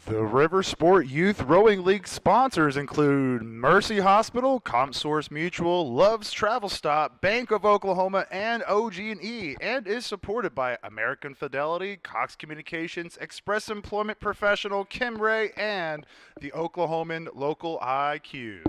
The River Sport Youth Rowing League sponsors include Mercy Hospital, CompSource Mutual, Love's Travel Stop, Bank of Oklahoma, and OG&E, and is supported by American Fidelity, Cox Communications, Express Employment Professional, Kim Ray, and the Oklahoman Local IQ.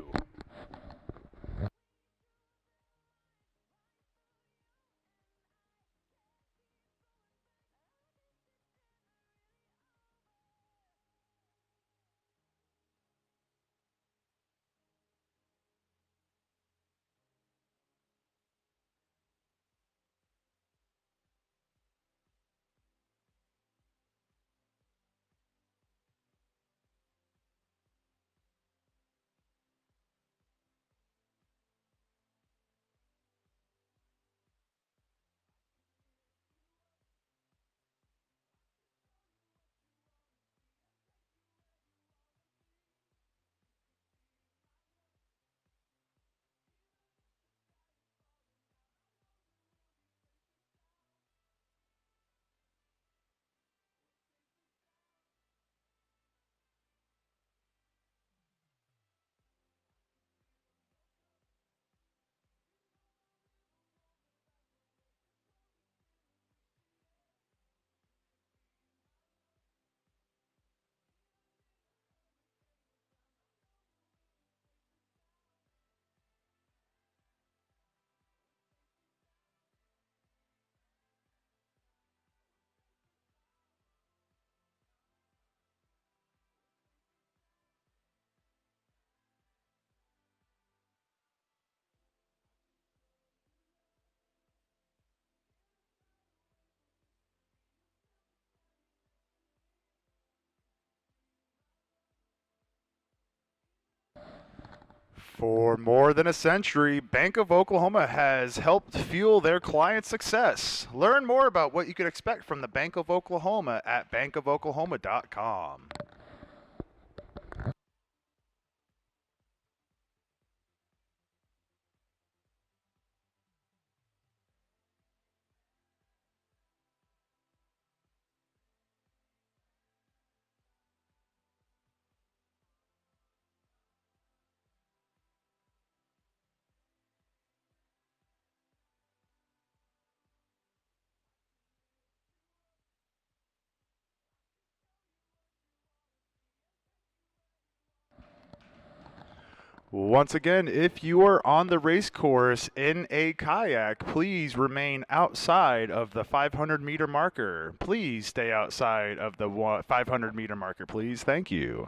For more than a century, Bank of Oklahoma has helped fuel their clients' success. Learn more about what you can expect from the Bank of Oklahoma at bankofoklahoma.com. Once again, if you are on the race course in a kayak, please remain outside of the 500-meter marker. Please stay outside of the 500-meter marker, please. Thank you.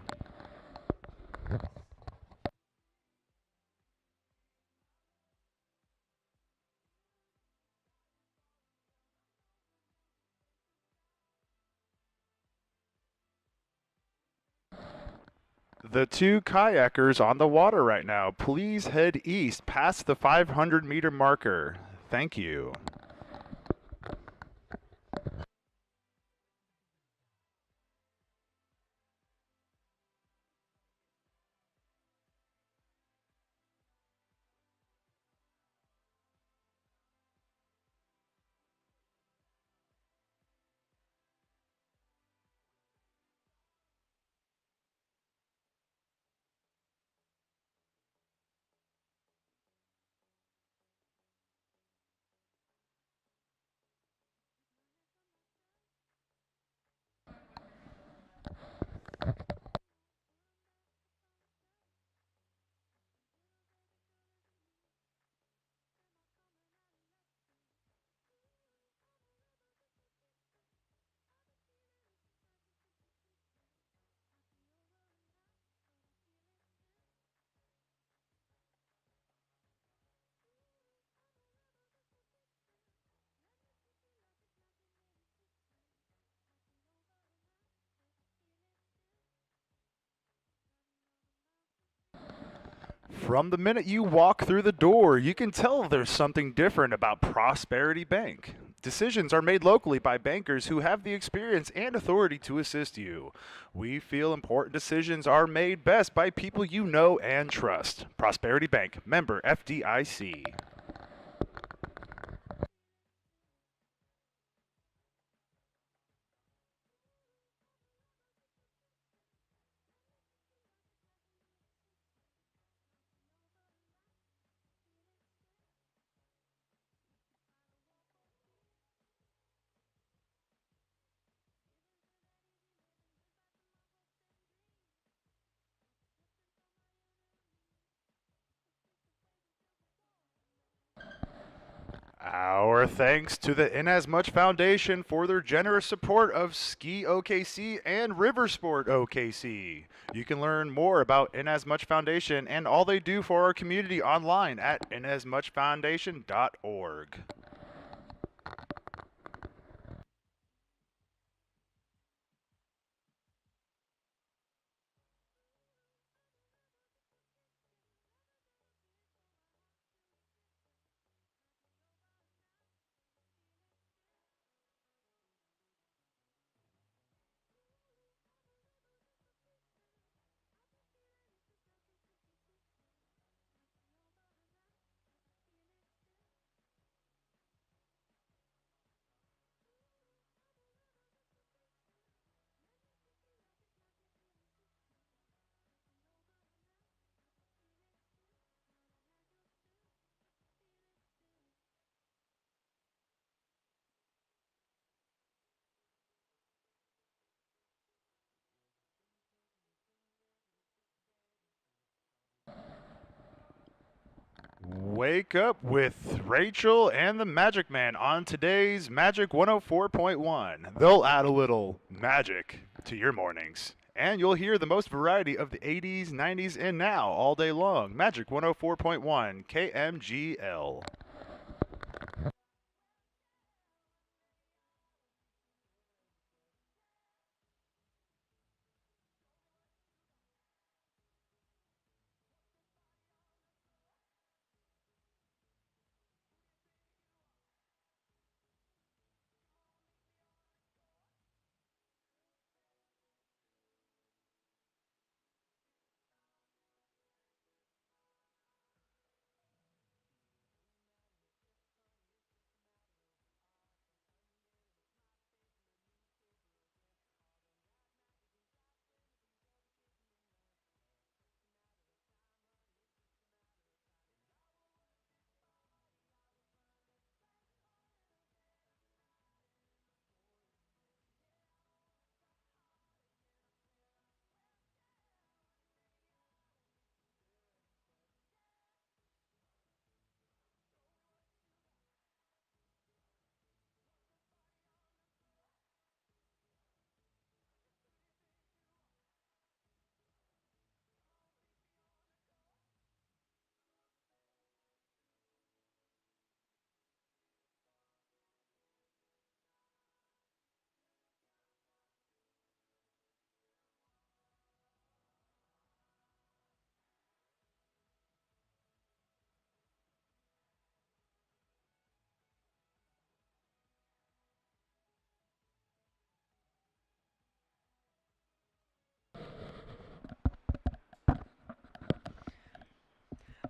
The two kayakers on the water right now, please head east past the 500-meter marker. Thank you. From the minute you walk through the door, you can tell there's something different about Prosperity Bank. Decisions are made locally by bankers who have the experience and authority to assist you. We feel important decisions are made best by people you know and trust. Prosperity Bank, member FDIC. Our thanks to the Inasmuch Foundation for their generous support of Ski OKC and Riversport OKC. You can learn more about Inasmuch Foundation and all they do for our community online at inasmuchfoundation.org. Wake up with Rachel and the Magic Man on today's Magic 104.1. They'll add a little magic to your mornings. And you'll hear the most variety of the 80s, 90s, and now all day long. Magic 104.1 KMGL.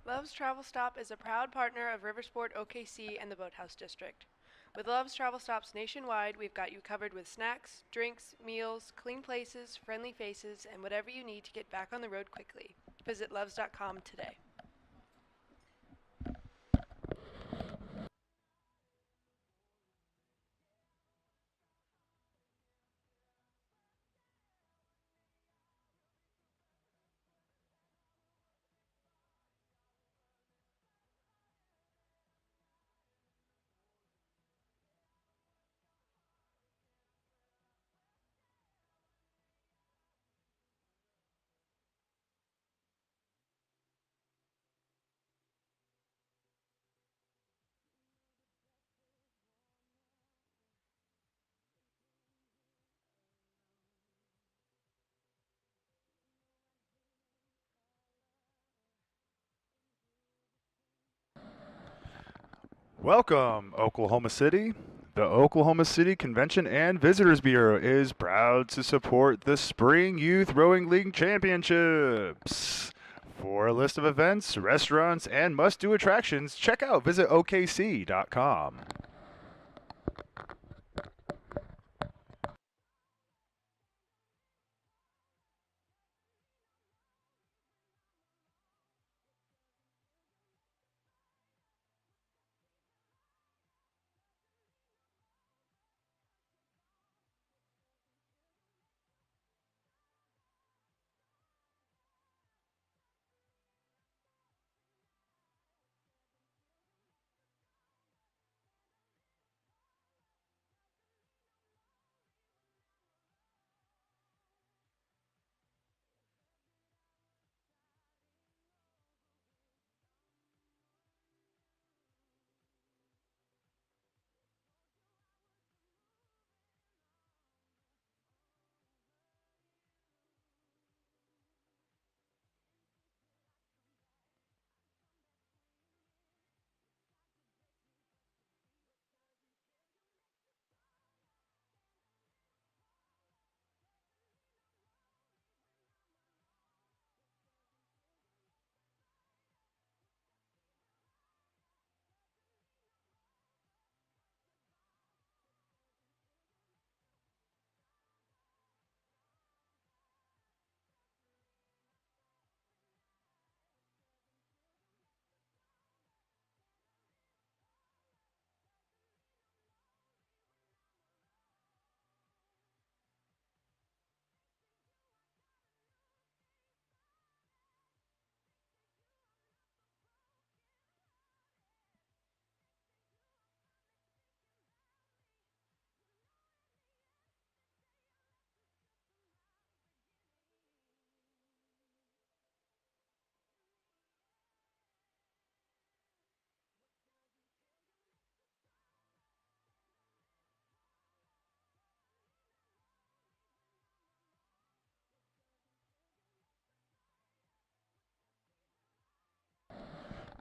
Love's Travel Stop is a proud partner of Riversport OKC and the Boathouse District. With Love's Travel Stops nationwide, we've got you covered with snacks, drinks, meals, clean places, friendly faces, and whatever you need to get back on the road quickly. Visit loves.com today. Welcome, Oklahoma City. The Oklahoma City Convention and Visitors Bureau is proud to support the Spring Youth Rowing League Championships. For a list of events, restaurants, and must do attractions, check out visitokc.com.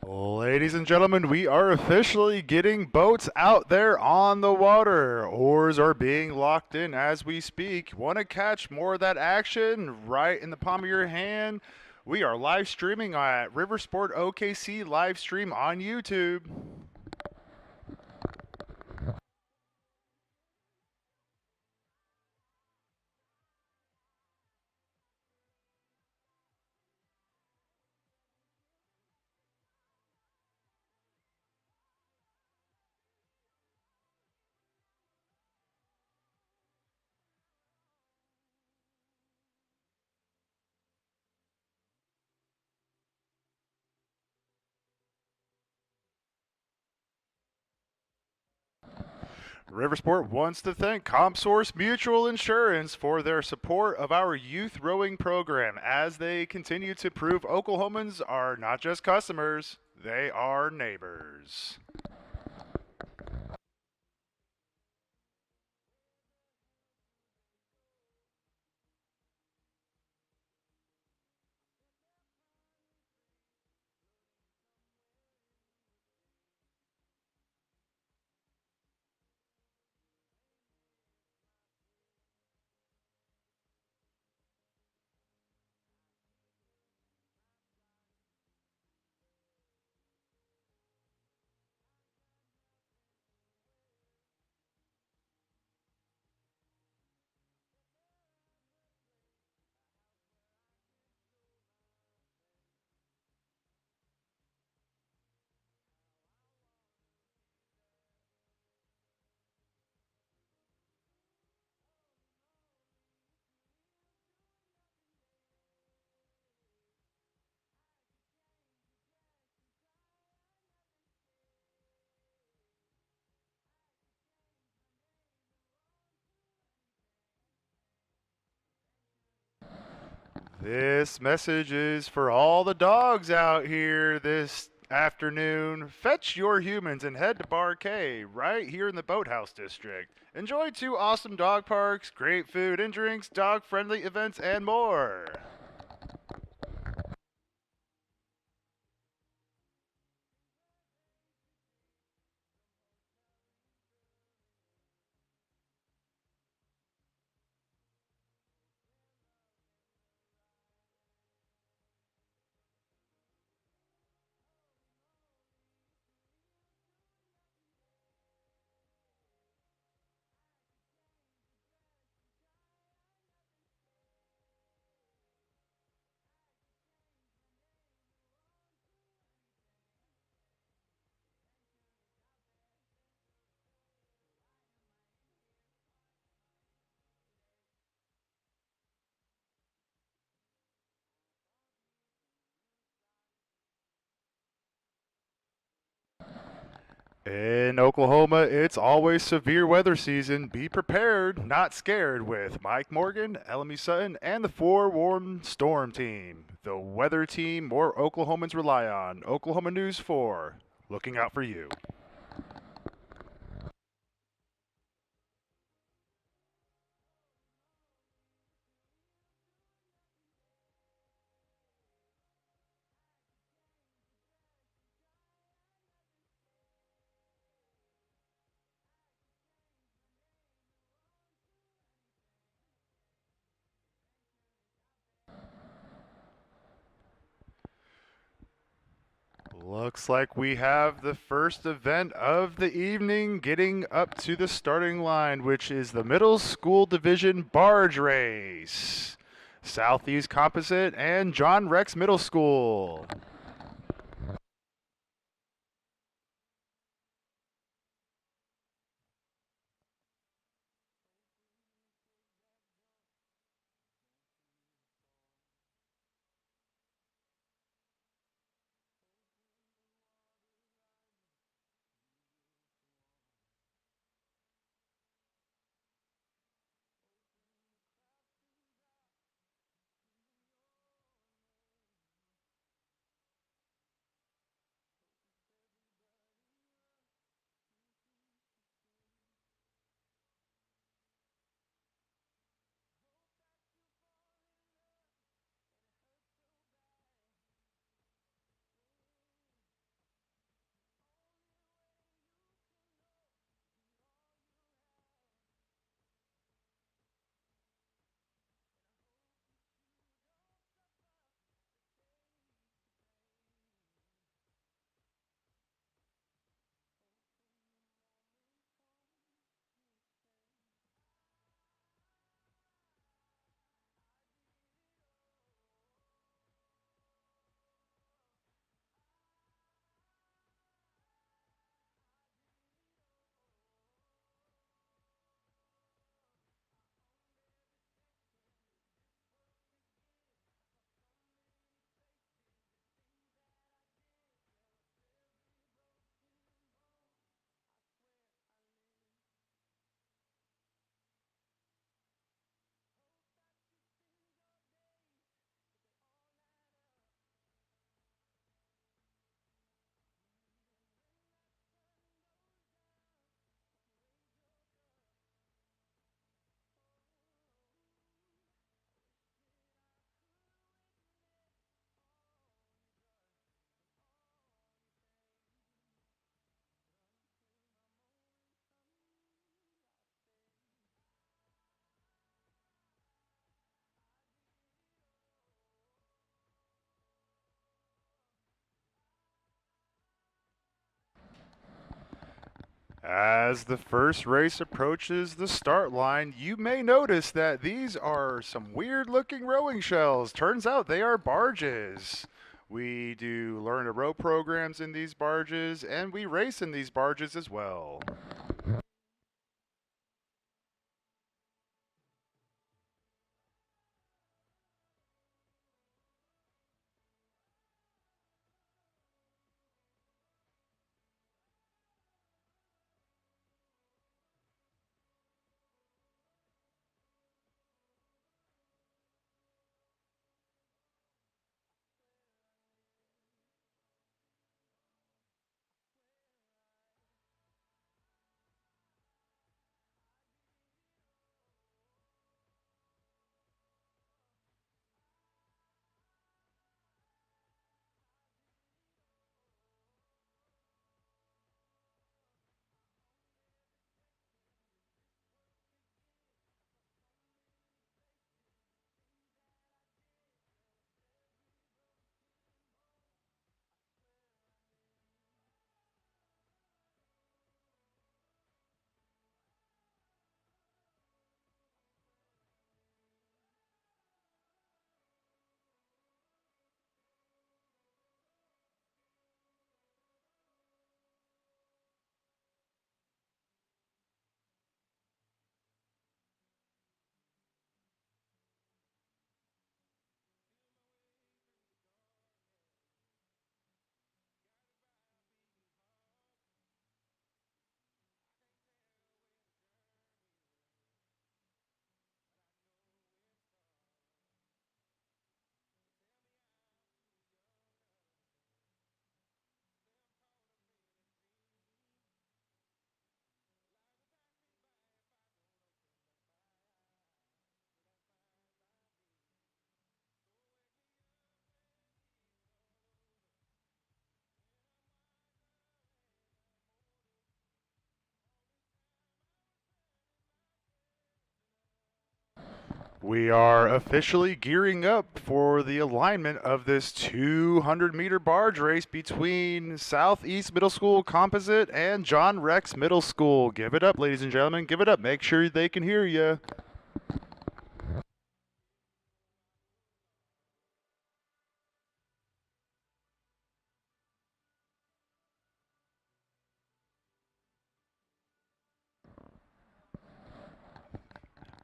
Ladies and gentlemen, we are officially getting boats out there on the water. Oars are being locked in as we speak. Want to catch more of that action right in the palm of your hand? We are live streaming at Riversport OKC live stream on YouTube. Riversport wants to thank CompSource Mutual Insurance for their support of our youth rowing program as they continue to prove Oklahomans are not just customers, they are neighbors. This message is for all the dogs out here this afternoon. Fetch your humans and head to Bar K right here in the Boathouse District. Enjoy two awesome dog parks, great food and drinks, dog friendly events, and more. In Oklahoma, it's always severe weather season. Be prepared, not scared, with Mike Morgan, Elmy Sutton, and the Forewarned Storm Team. The weather team more Oklahomans rely on. Oklahoma News 4, looking out for you. Looks like we have the first event of the evening getting up to the starting line, which is the Middle School Division Barge Race. Southeast Composite and John Rex Middle School. As the first race approaches the start line, you may notice that these are some weird looking rowing shells. Turns out they are barges. We do learn to row programs in these barges, and we race in these barges as well. We are officially gearing up for the alignment of this 200-meter barge race between Southeast Middle School Composite and John Rex Middle School. Give it up, ladies and gentlemen. Give it up. Make sure they can hear you.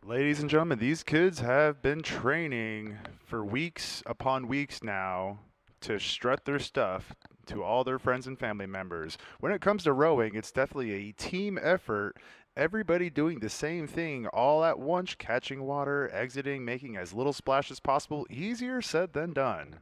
Ladies and gentlemen, these kids have been training for weeks upon weeks now to strut their stuff to all their friends and family members. When it comes to rowing, it's definitely a team effort. Everybody doing the same thing all at once, catching water, exiting, making as little splash as possible. Easier said than done.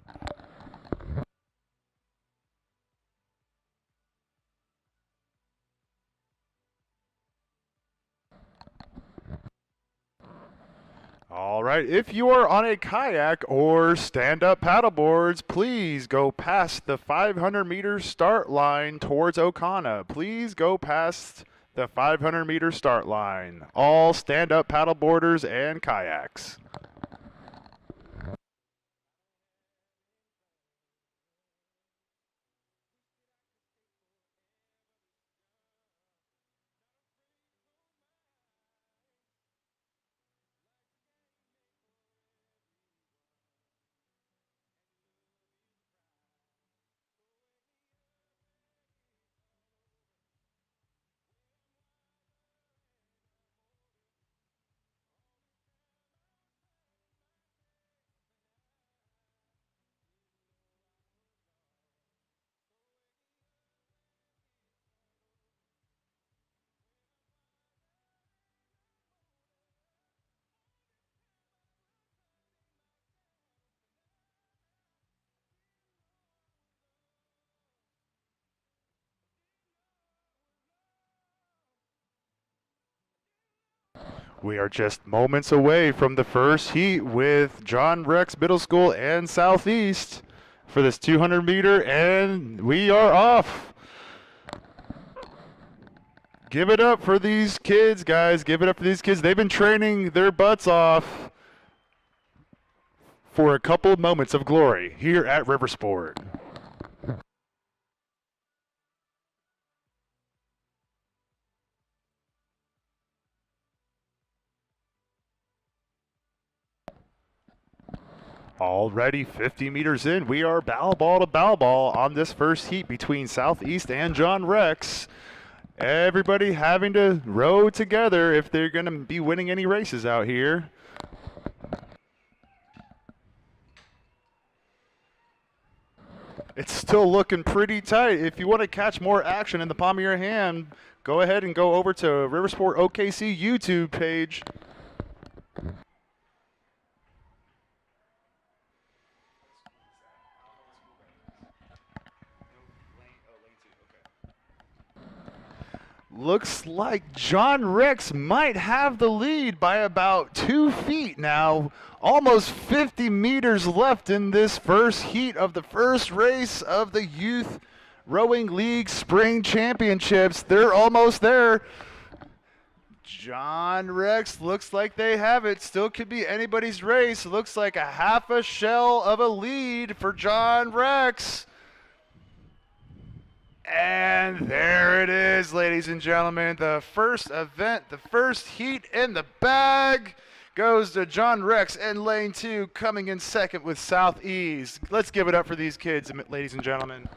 All right, if you are on a kayak or stand-up paddleboards, please go past the 500-meter start line towards Okana. Please go past the 500-meter start line. All stand-up paddleboarders and kayaks. We are just moments away from the first heat with John Rex Middle School and Southeast for this 200-meter, and we are off. Give it up for these kids, guys. Give it up for these kids. They've been training their butts off for a couple of moments of glory here at Riversport. Already 50 meters in, we are bow ball to bow ball on this first heat between Southeast and John Rex. Everybody having to row together if they're going to be winning any races out here. It's still looking pretty tight. If you want to catch more action in the palm of your hand, go ahead and go over to Riversport OKC YouTube page. Looks like John Rex might have the lead by about 2 feet now. Almost 50 meters left in this first heat of the first race of the Youth Rowing League Spring Championships. They're almost there. John Rex looks like they have it. Still could be anybody's race. Looks like a half a shell of a lead for John Rex. And there it is, ladies and gentlemen. The first event, the first heat in the bag goes to John Rex in lane 2, coming in second with Southeast. Let's give it up for these kids, ladies and gentlemen.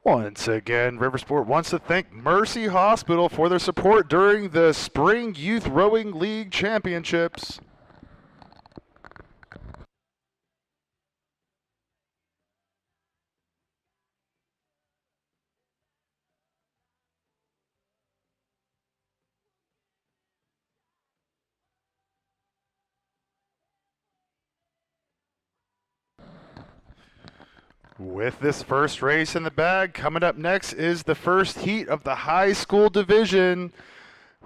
Once again, Riversport wants to thank Mercy Hospital for their support during the Spring Youth Rowing League Championships. With this first race in the bag, coming up next is the first heat of the high school division.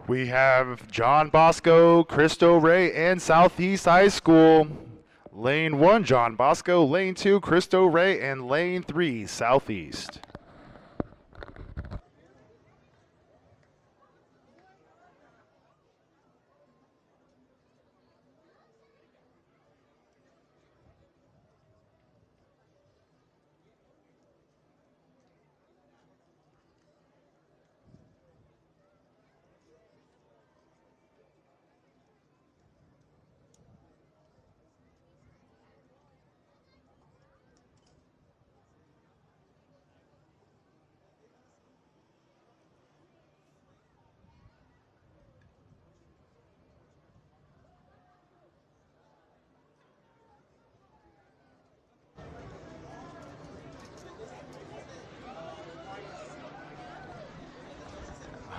We have John Bosco, Cristo Rey, and Southeast High School. Lane 1, John Bosco. Lane 2, Cristo Rey, and Lane 3, Southeast.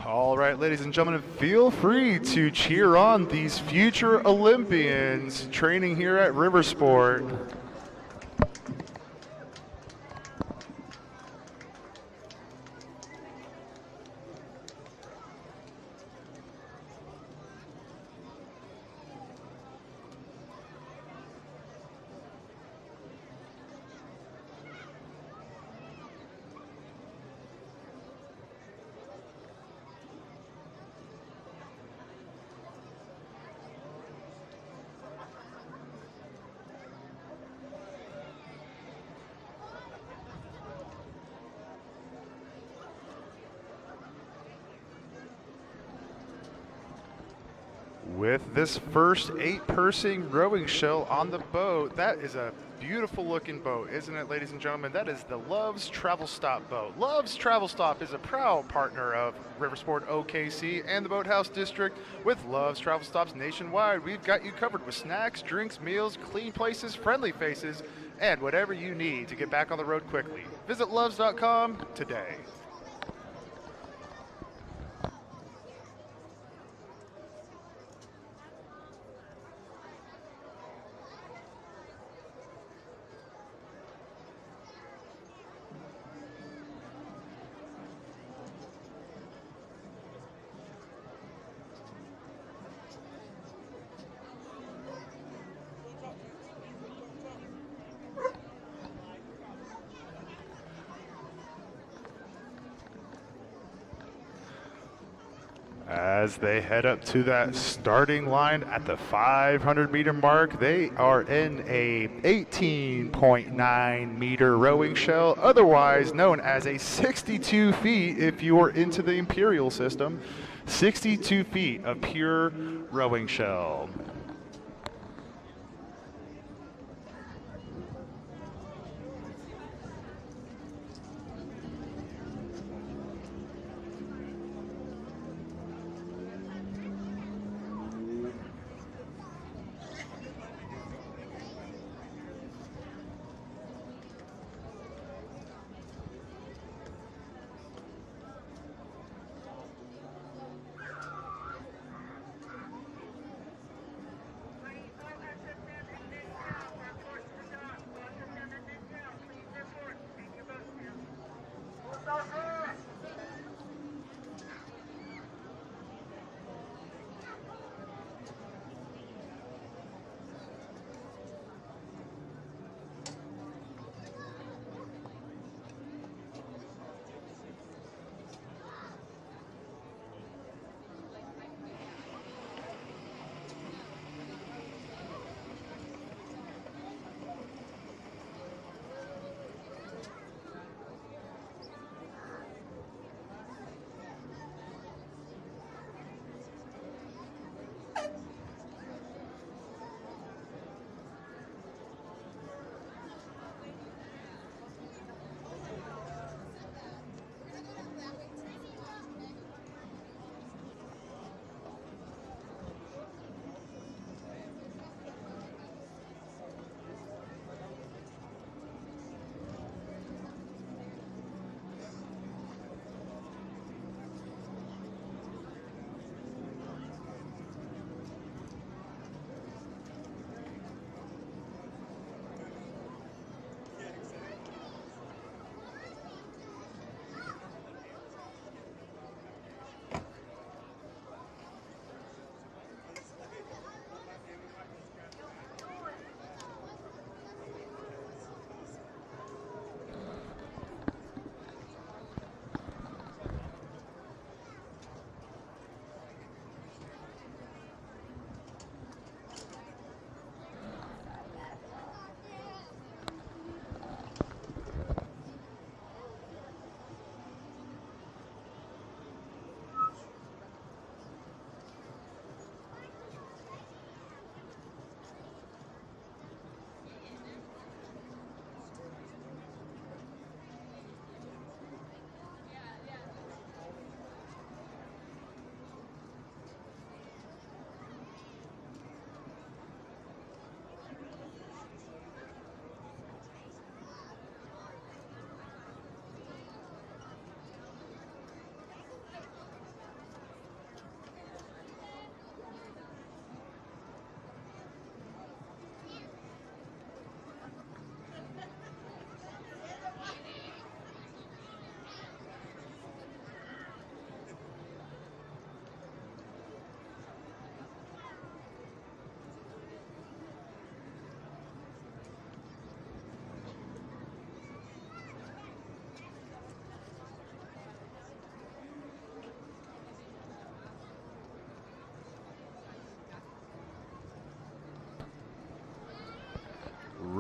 All right, ladies and gentlemen, feel free to cheer on these future Olympians training here at Riversport. With this first 8-person rowing show on the boat, that is a beautiful looking boat, isn't it, ladies and gentlemen? That is the Love's Travel Stop boat. Love's Travel Stop is a proud partner of Riversport OKC and the Boathouse District. With Love's Travel Stops nationwide, we've got you covered with snacks, drinks, meals, clean places, friendly faces, and whatever you need to get back on the road quickly. Visit loves.com today. As they head up to that starting line at the 500-meter mark, they are in a 18.9-meter rowing shell, otherwise known as a 62 feet if you're into the imperial system. 62 feet of pure rowing shell.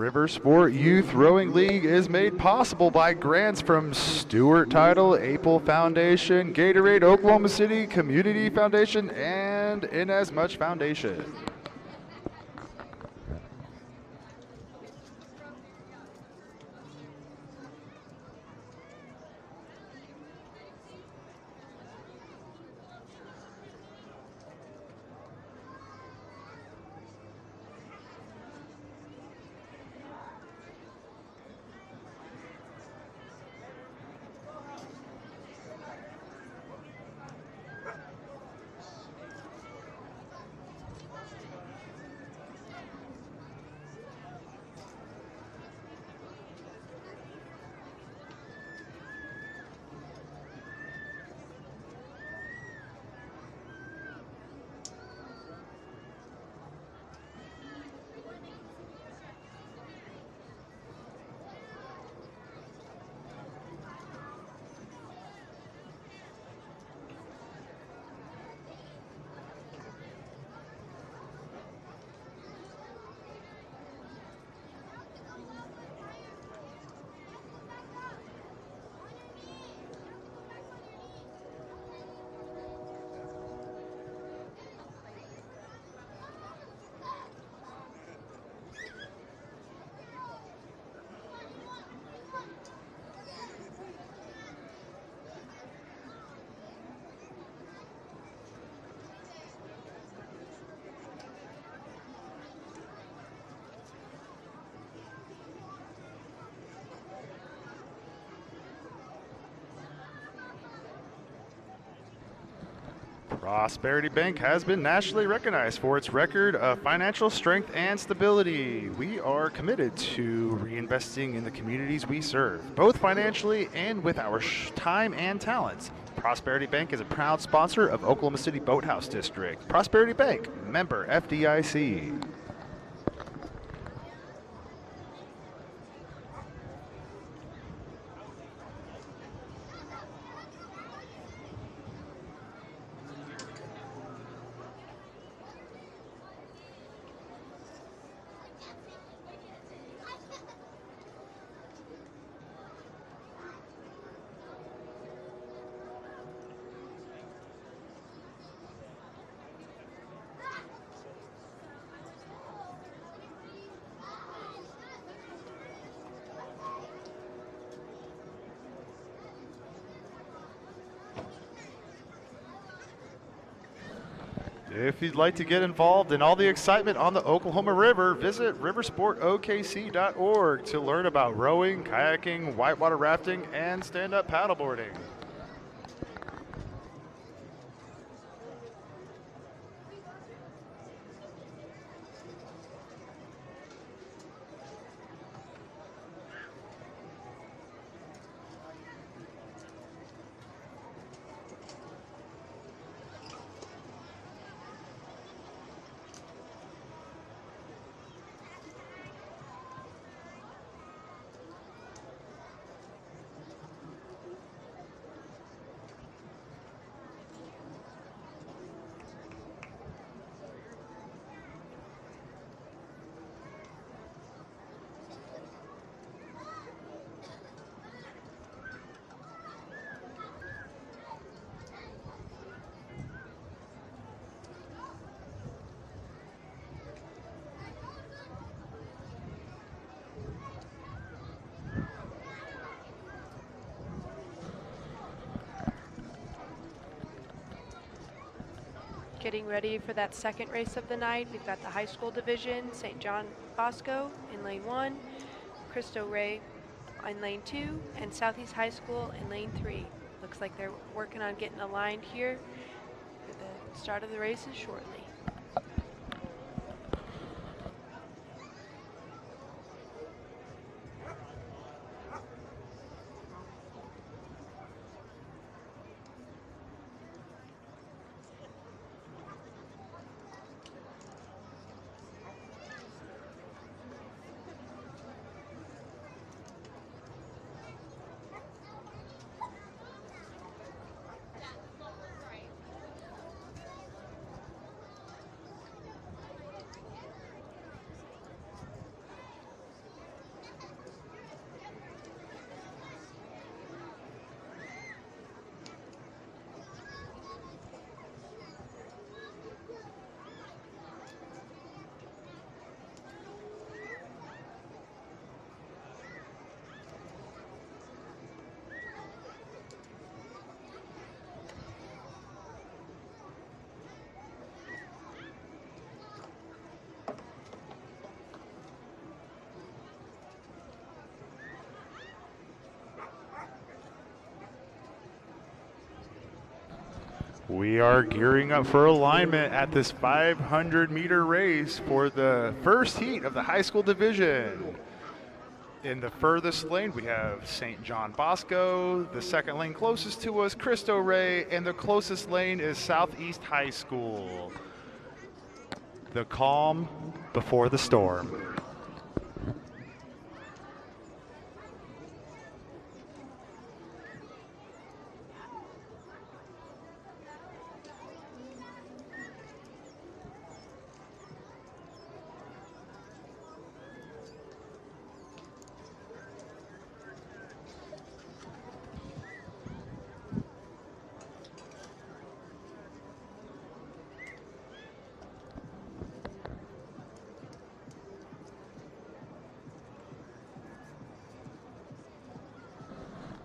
River Sport Youth Rowing League is made possible by grants from Stewart Title, Apel Foundation, Gatorade Oklahoma City Community Foundation, and Inasmuch Foundation. Prosperity Bank has been nationally recognized for its record of financial strength and stability. We are committed to reinvesting in the communities we serve, both financially and with our time and talents. Prosperity Bank is a proud sponsor of Oklahoma City Boathouse District. Prosperity Bank, member FDIC. If you'd like to get involved in all the excitement on the Oklahoma River, visit riversportokc.org to learn about rowing, kayaking, whitewater rafting, and stand-up paddleboarding. Getting ready for that second race of the night, we've got the high school division, St. John Bosco in lane 1, Cristo Rey in lane 2, and Southeast High School in lane 3. Looks like they're working on getting aligned here for the start of the races shortly. We are gearing up for alignment at this 500-meter race for the first heat of the high school division. In the furthest lane, we have St. John Bosco. The second lane closest to us, Cristo Rey, and the closest lane is Southeast High School. The calm before the storm.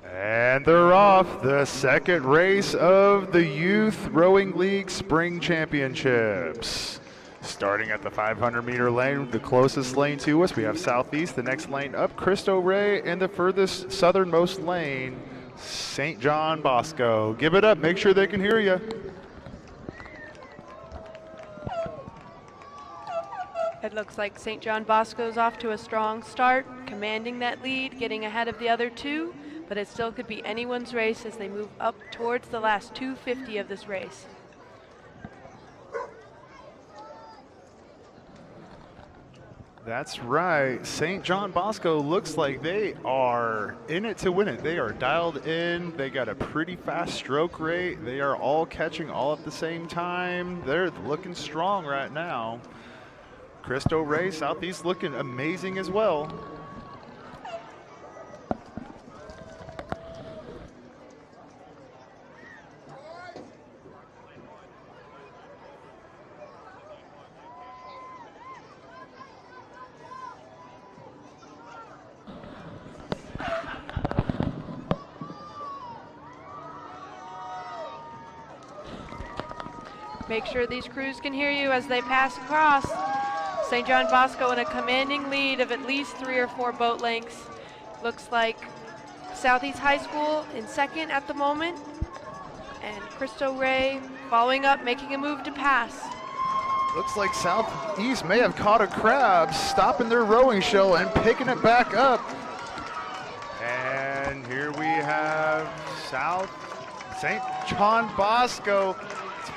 And they're off. The second race of the Youth Rowing League Spring Championships. Starting at the 500-meter lane, the closest lane to us, we have Southeast. The next lane up, Cristo Rey, and the furthest southernmost lane, St. John Bosco. Give it up. Make sure they can hear you. Looks like St. John Bosco's off to a strong start, commanding that lead, getting ahead of the other two, but it still could be anyone's race as they move up towards the last 250 of this race. That's right. St. John Bosco looks like they are in it to win it. They are dialed in. They got a pretty fast stroke rate. They are all catching all at the same time. They're looking strong right now. Cristo Rey, Southeast looking amazing as well. Make sure these crews can hear you as they pass across. St. John Bosco in a commanding lead of at least 3 or 4 boat lengths. Looks like Southeast High School in second at the moment. And Cristo Rey following up, making a move to pass. Looks like Southeast may have caught a crab, stopping their rowing show and picking it back up. And here we have St. John Bosco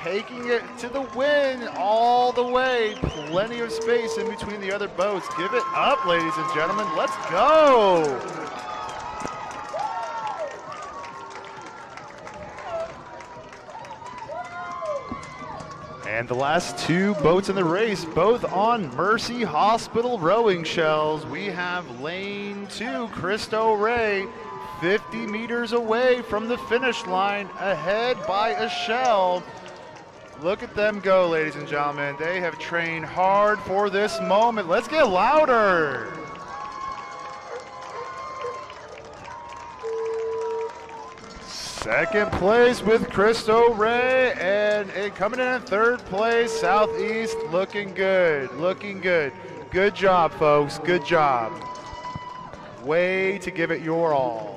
taking it to the win all the way. Plenty of space in between the other boats. Give it up, ladies and gentlemen. Let's go. And the last 2 boats in the race, both on Mercy Hospital rowing shells. We have lane 2, Cristo Rey, 50 meters away from the finish line, ahead by a shell. Look at them go, ladies and gentlemen. They have trained hard for this moment. Let's get louder. Second place with Cristo Rey, and coming in at 3rd place, Southeast, looking good, looking good. Good job, folks, good job. Way to give it your all.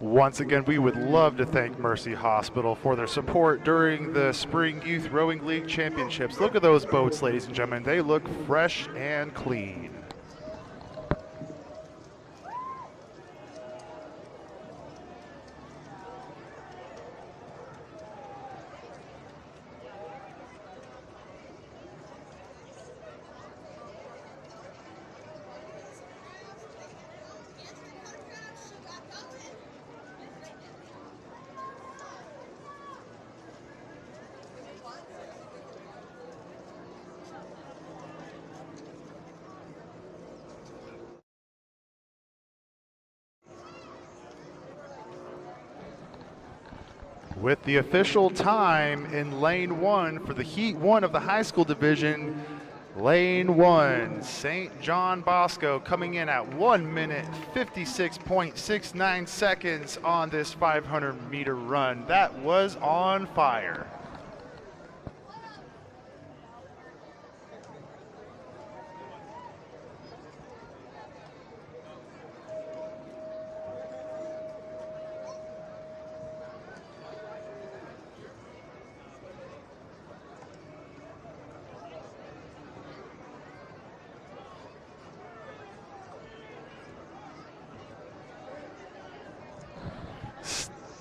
Once again, we would love to thank Mercy Hospital for their support during the Spring Youth Rowing League Championships. Look at those boats, ladies and gentlemen. They look fresh and clean. With the official time in lane 1 for the heat 1 of the high school division, lane 1, St. John Bosco coming in at 1 minute 56.69 seconds on this 500-meter run. That was on fire.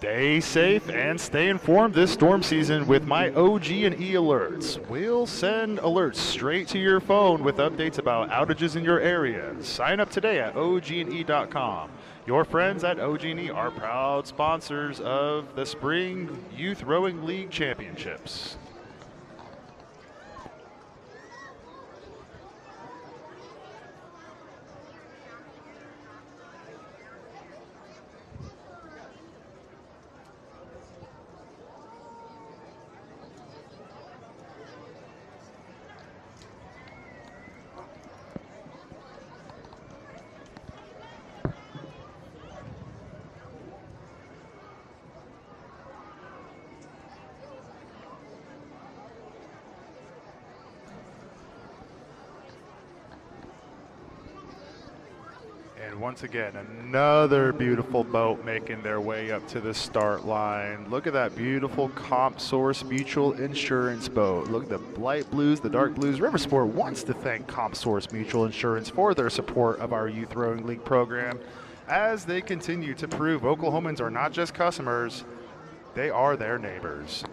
Stay safe and stay informed this storm season with my OG&E alerts. We'll send alerts straight to your phone with updates about outages in your area. Sign up today at OG&E.com. Your friends at OG&E are proud sponsors of the Spring Youth Rowing League Championships. And once again, another beautiful boat making their way up to the start line. Look at that beautiful CompSource Mutual Insurance boat. Look at the light blues, the dark blues. Riversport wants to thank CompSource Mutual Insurance for their support of our Youth Rowing League program as they continue to prove Oklahomans are not just customers, they are their neighbors.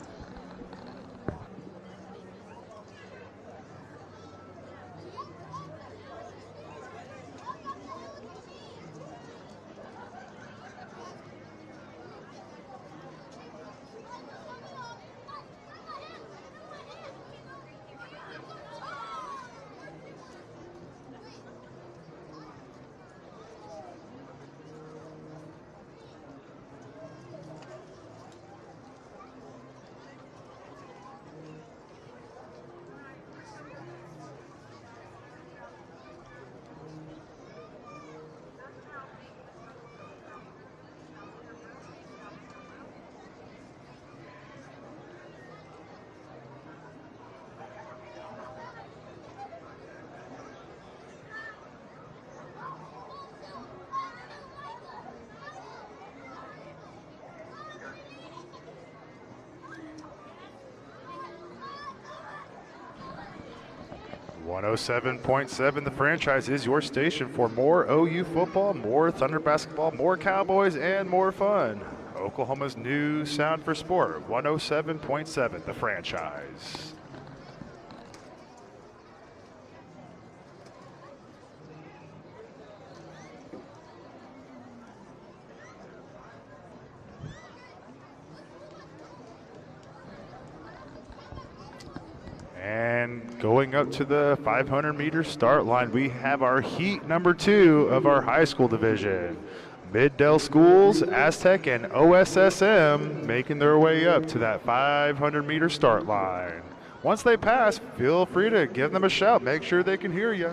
.7, The Franchise is your station for more OU football, more Thunder basketball, more Cowboys, and more fun. Oklahoma's new sound for sport, 107.7, The Franchise. And going up to the 500-meter start line, we have our heat number 2 of our high school division. Middale Schools, Aztec, and OSSM making their way up to that 500-meter start line. Once they pass, feel free to give them a shout. Make sure they can hear you.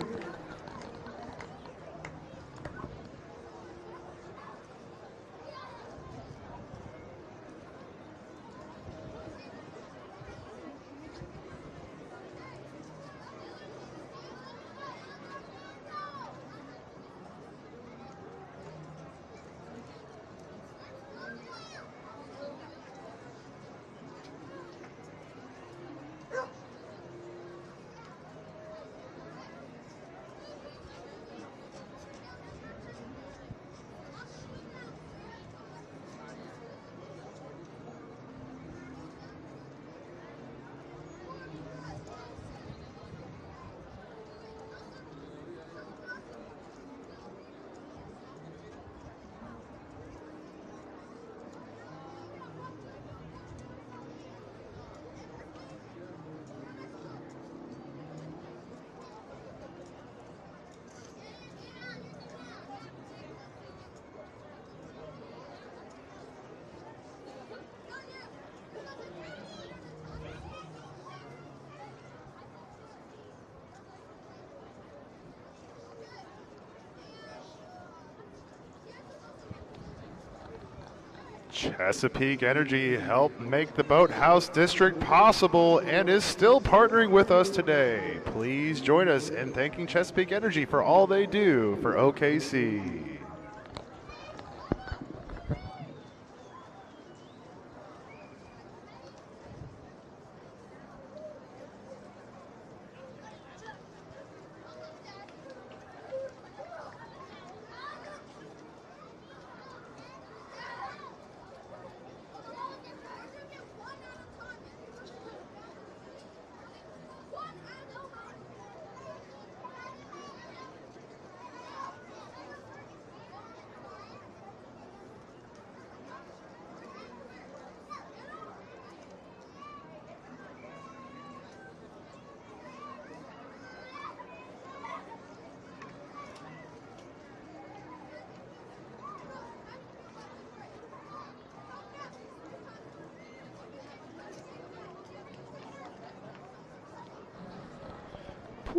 Chesapeake Energy helped make the Boathouse District possible and is still partnering with us today. Please join us in thanking Chesapeake Energy for all they do for OKC.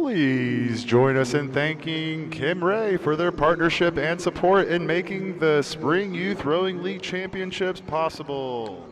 Please join us in thanking Kim Ray for their partnership and support in making the Spring Youth Rowing League Championships possible.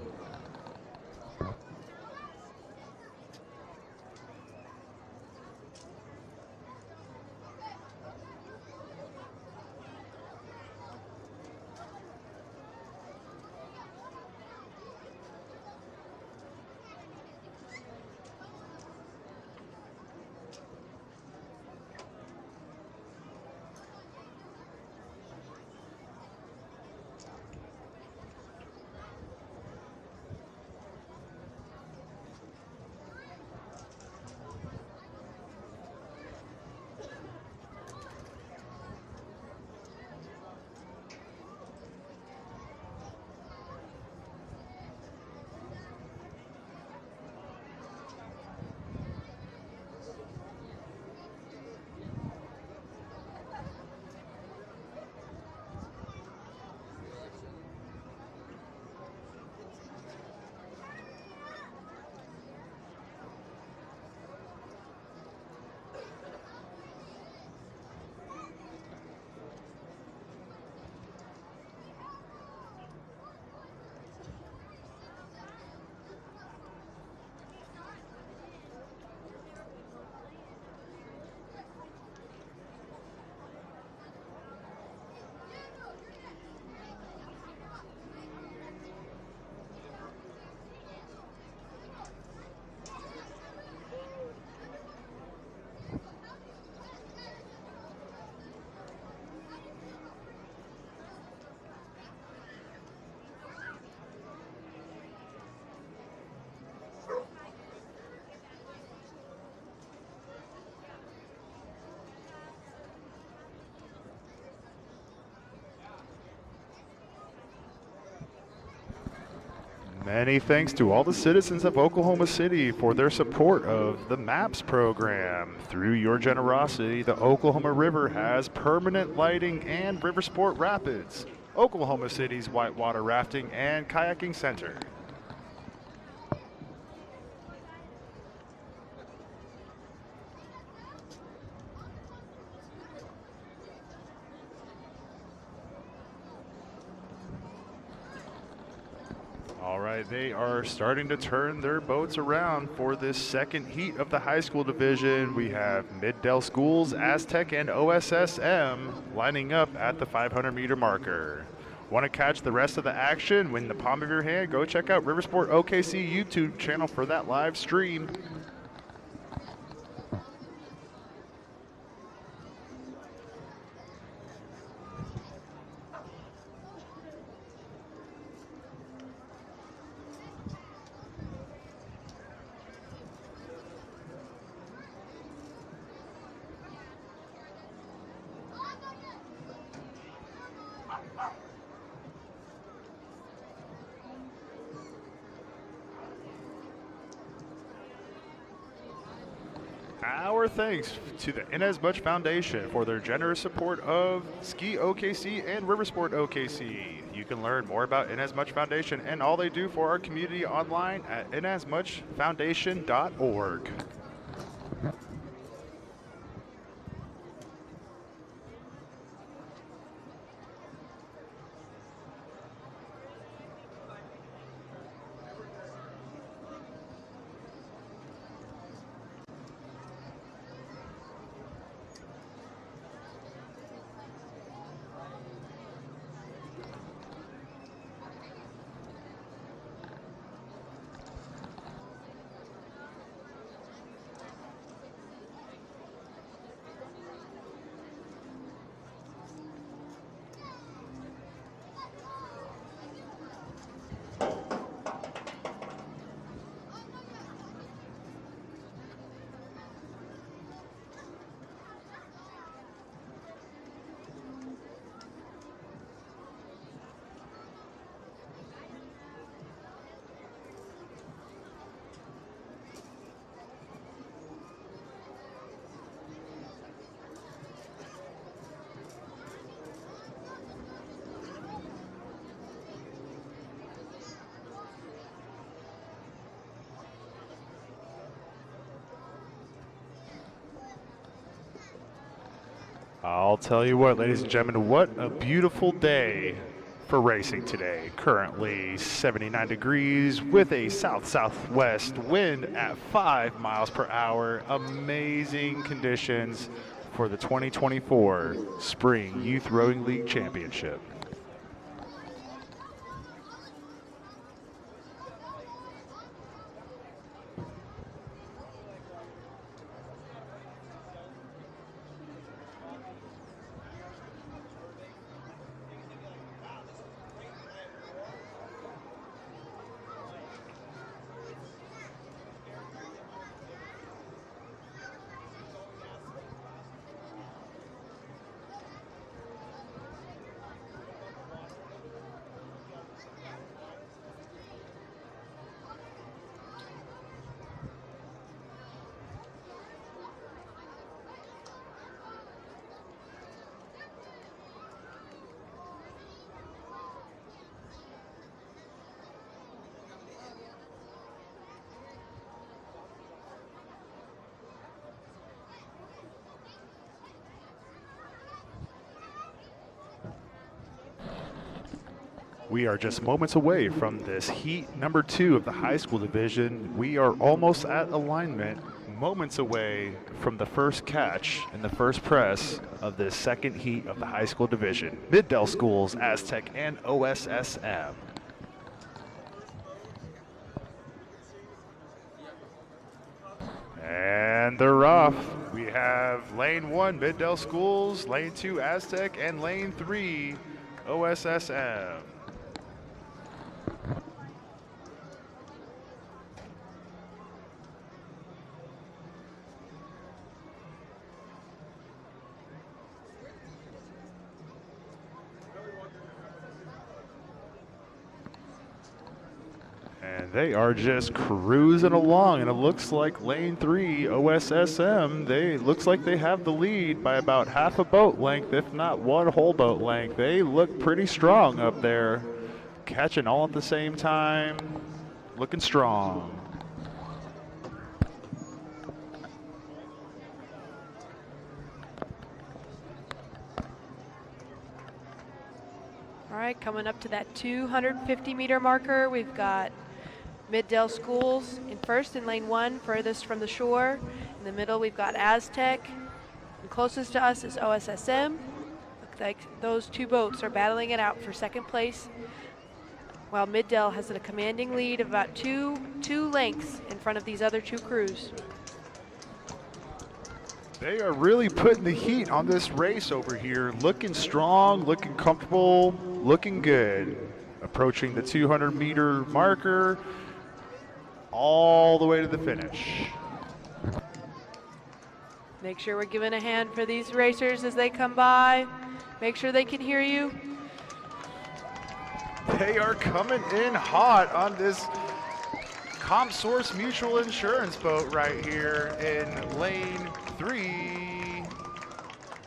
Many thanks to all the citizens of Oklahoma City for their support of the MAPS program. Through your generosity, the Oklahoma River has permanent lighting and River Sport Rapids, Oklahoma City's whitewater rafting and kayaking center. All right, they are starting to turn their boats around for this second heat of the high school division. We have Mid-Del Schools, Aztec, and OSSM lining up at the 500-meter marker. Want to catch the rest of the action? In the palm of your hand, go check out Riversport OKC YouTube channel for that live stream. Our thanks to the Inasmuch Foundation for their generous support of Ski OKC and Riversport OKC. You can learn more about Inasmuch Foundation and all they do for our community online at inasmuchfoundation.org. I'll tell you what, ladies and gentlemen, what a beautiful day for racing today. Currently 79 degrees with a south-southwest wind at 5 miles per hour. Amazing conditions for the 2024 Spring Youth Rowing League Championship. We are just moments away from this heat number 2 of the high school division. We are almost at alignment, moments away from the first catch and the first press of this second heat of the high school division. Mid-Del Schools, Aztec, and OSSM. And they're off. We have lane 1, Mid-Del Schools, lane 2, Aztec, and lane 3, OSSM. And they are just cruising along, and it looks like lane 3, OSSM, looks like they have the lead by about half a boat length, if not one whole boat length. They look pretty strong up there, catching all at the same time, looking strong. All right, coming up to that 250-meter marker, we've got Middale Schools in first in lane 1, furthest from the shore. In the middle, we've got Aztec. And closest to us is OSSM. Looks like those two boats are battling it out for second place, while Middale has a commanding lead of about two lengths in front of these other two crews. They are really putting the heat on this race over here. Looking strong, looking comfortable, looking good. Approaching the 200-meter marker, all the way to the finish. Make sure we're giving a hand for these racers as they come by. Make sure they can hear you. They are coming in hot on this CompSource Mutual Insurance boat right here in lane 3.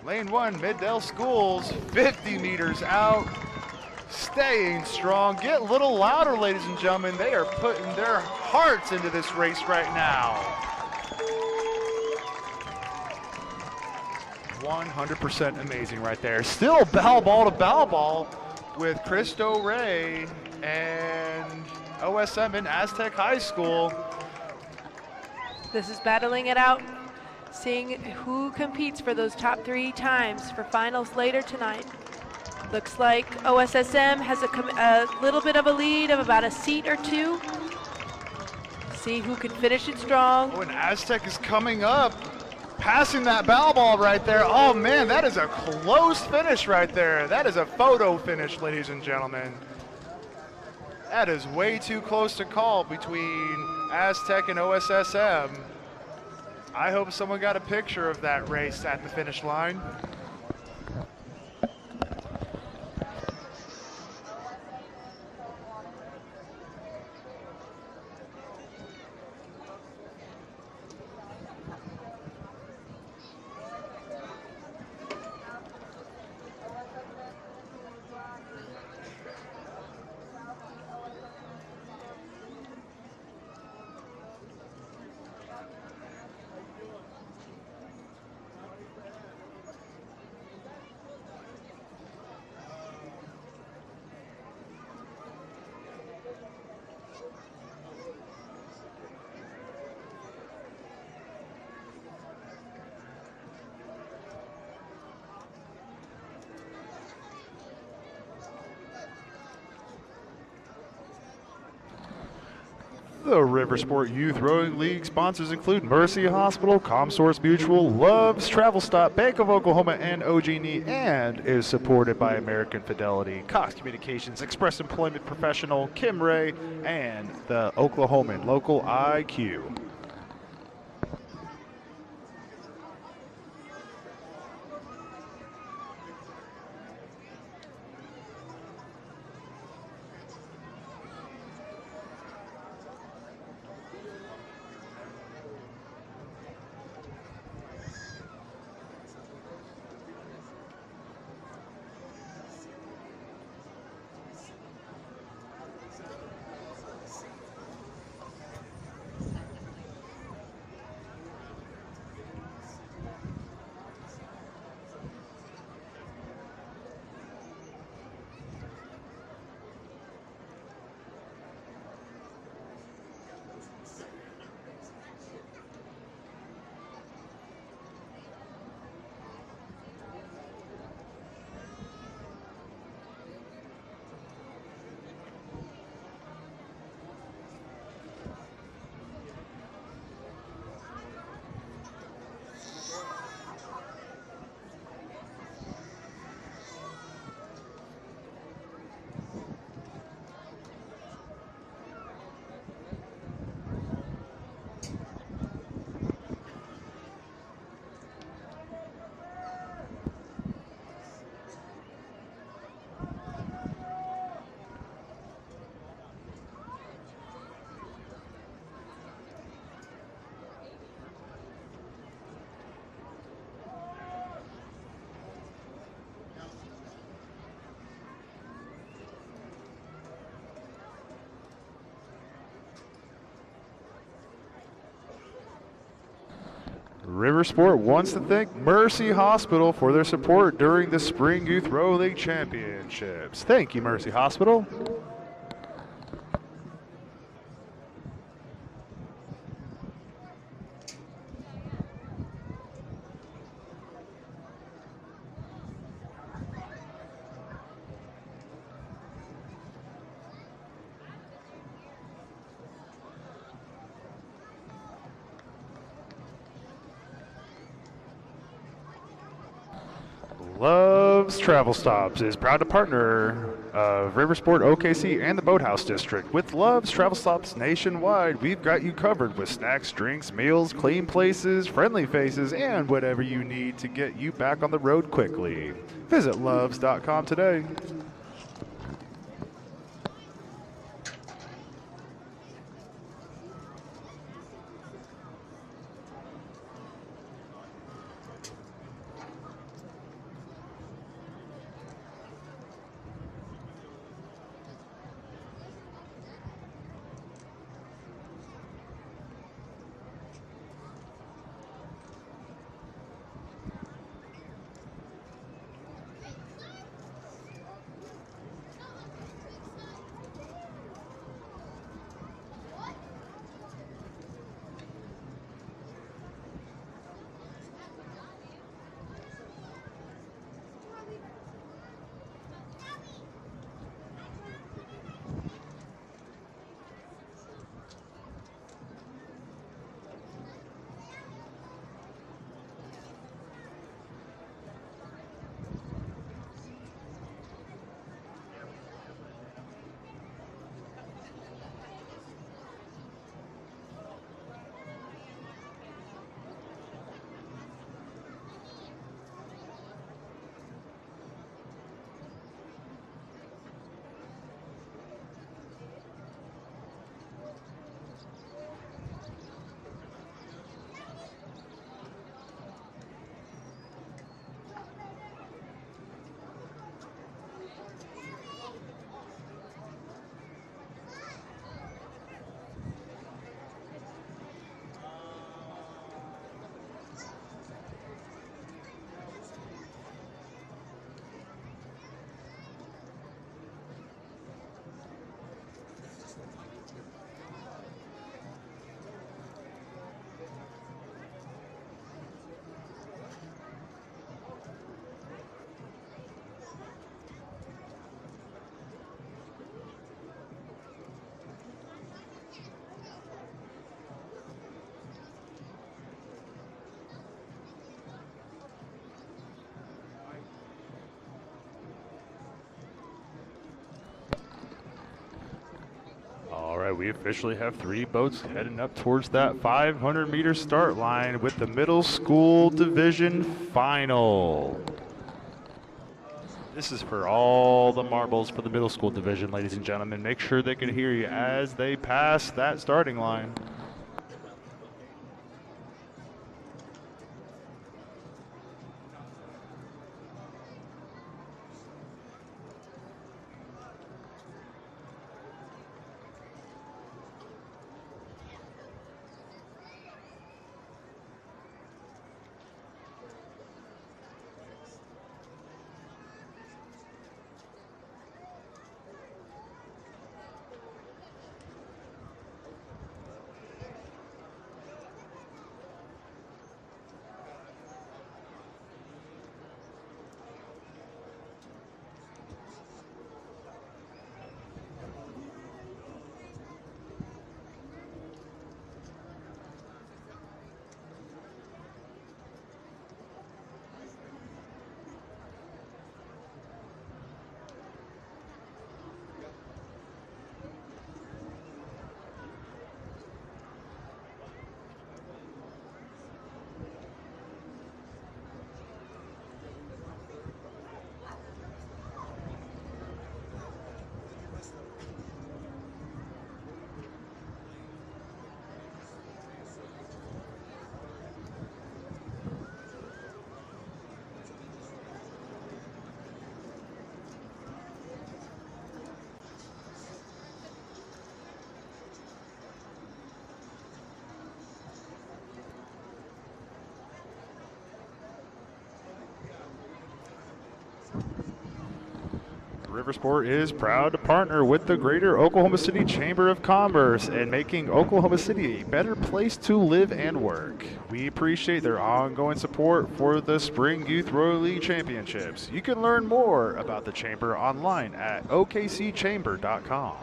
Lane 1, Middale Schools, 50 meters out. Staying strong. Get a little louder, ladies and gentlemen. They are putting their hearts into this race right now. 100% amazing right there. Still bow ball to bow ball with Cristo Rey and OSM and Aztec High School. This is battling it out, seeing who competes for those top 3 times for finals later tonight. Looks like OSSM has a little bit of a lead of about a seat or 2. See who can finish it strong. Oh, and Aztec is coming up, passing that bow ball right there. Oh man, that is a close finish right there. That is a photo finish, ladies and gentlemen. That is way too close to call between Aztec and OSSM. I hope someone got a picture of that race at the finish line. The Riversport Youth Rowing League sponsors include Mercy Hospital, CompSource Mutual, Love's Travel Stop, Bank of Oklahoma, and OG&E, and is supported by American Fidelity, Cox Communications, Express Employment Professional, Kim Ray, and the Oklahoman Local IQ. Riversport wants to thank Mercy Hospital for their support during the Spring Youth Row League Championships. Thank you, Mercy Hospital. Love's Travel Stops is proud to partner of Riversport OKC and the Boathouse District. With Love's Travel Stops nationwide, we've got you covered with snacks, drinks, meals, clean places, friendly faces, and whatever you need to get you back on the road quickly. Visit loves.com today. All right, we officially have 3 boats heading up towards that 500-meter start line with the middle school division final. This is for all the marbles for the middle school division, ladies and gentlemen. Make sure they can hear you as they pass that starting line. Riversport is proud to partner with the Greater Oklahoma City Chamber of Commerce in making Oklahoma City a better place to live and work. We appreciate their ongoing support for the Spring Youth Rowing League Championships. You can learn more about the Chamber online at okcchamber.com.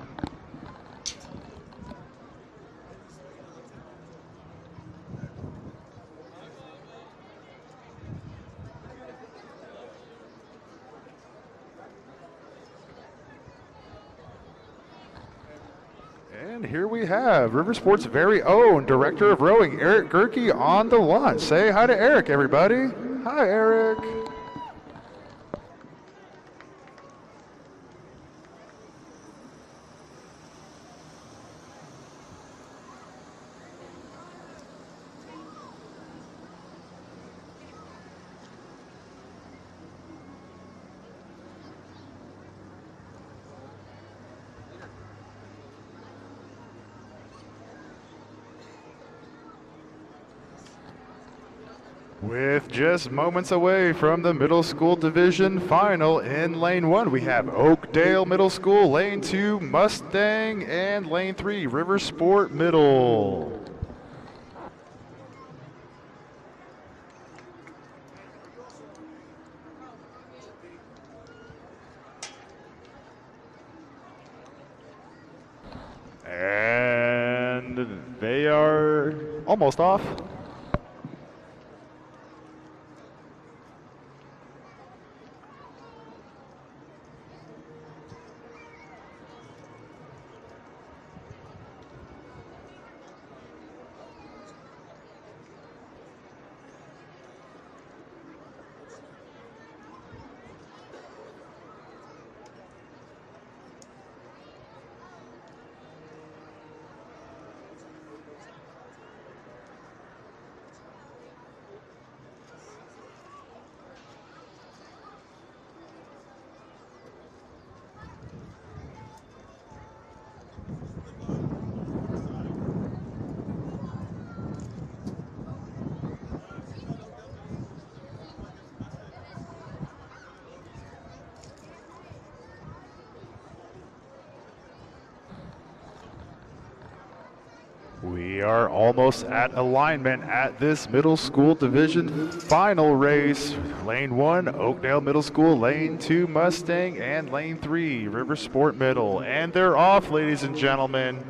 And here we have Riversport's very own Director of Rowing, Eric Gerke, on the launch. Say hi to Eric, everybody. Hi, Eric. With just moments away from the middle school division final in lane 1, we have Oakdale Middle School, lane 2, Mustang, and lane 3, Riversport Middle. And they are almost off. We are almost at alignment at this middle school division final race. Lane 1, Oakdale Middle School, lane 2, Mustang, and lane 3, Riversport Middle. And they're off, ladies and gentlemen.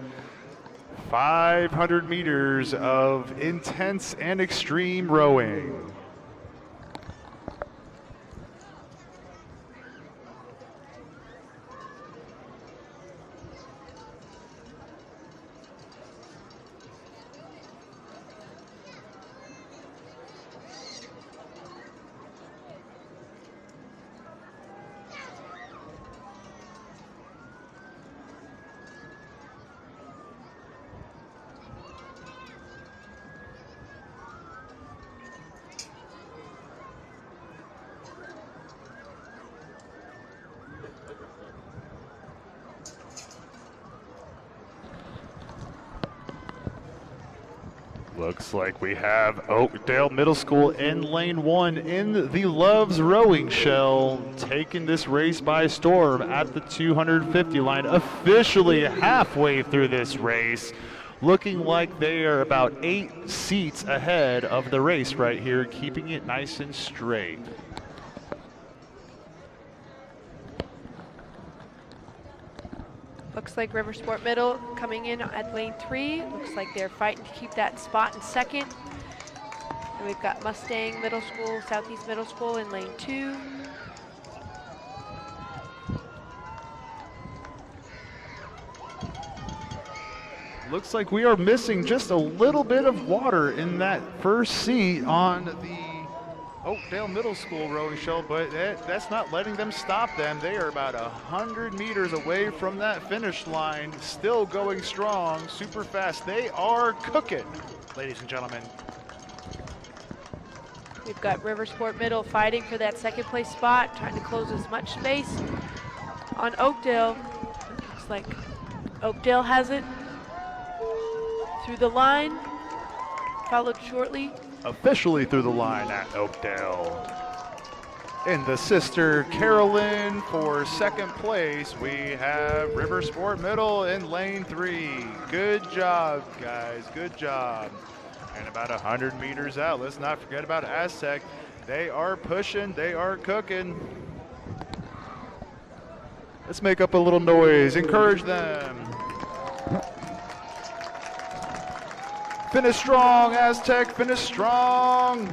500 meters of intense and extreme rowing. Looks like we have Oakdale Middle School in lane 1 in the Loves Rowing Shell, taking this race by storm at the 250 line, officially halfway through this race. Looking like they are about 8 seats ahead of the race right here, keeping it nice and straight. Looks like Riversport Middle coming in at lane 3. Looks like they're fighting to keep that spot in second. And we've got Mustang Middle School, Southeast Middle School in lane 2. Looks like we are missing just a little bit of water in that first seat on the Oakdale Middle School rowing shell, but that's not letting them stop them. They are about 100 meters away from that finish line, still going strong, super fast. They are cooking, ladies and gentlemen. We've got Riversport Middle fighting for that second place spot, trying to close as much space on Oakdale. Looks like Oakdale has it through the line, followed shortly. Officially through the line at Oakdale. In the Sister Carolyn for second place, we have Riversport Middle in lane 3. Good job, guys. Good job. And about 100 meters out, let's not forget about Aztec. They are pushing, they are cooking. Let's make up a little noise, encourage them. Finish strong, Aztec, finish strong.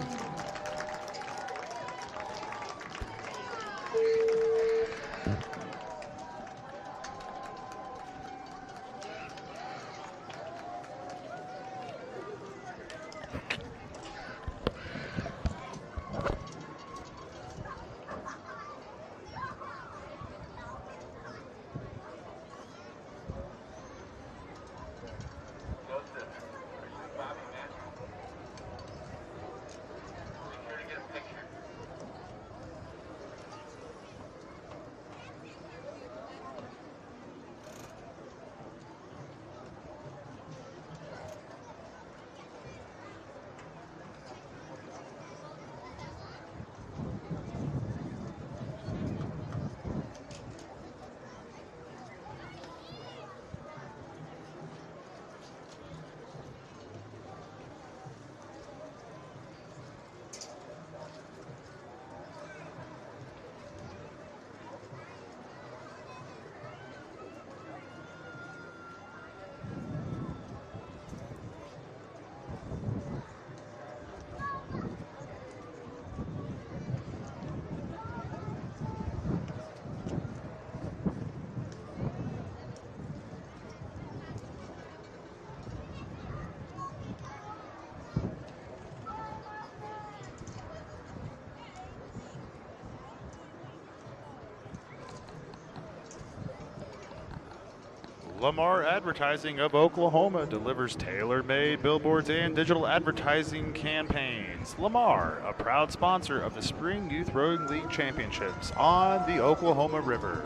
Lamar Advertising of Oklahoma delivers tailor-made billboards and digital advertising campaigns. Lamar, a proud sponsor of the Spring Youth Rowing League Championships on the Oklahoma River.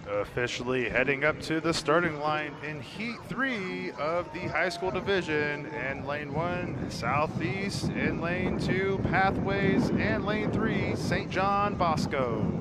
Officially heading up to the starting line in Heat 3 of the high school division. In Lane 1, Southeast. In Lane 2, Pathways. And Lane 3, St. John Bosco.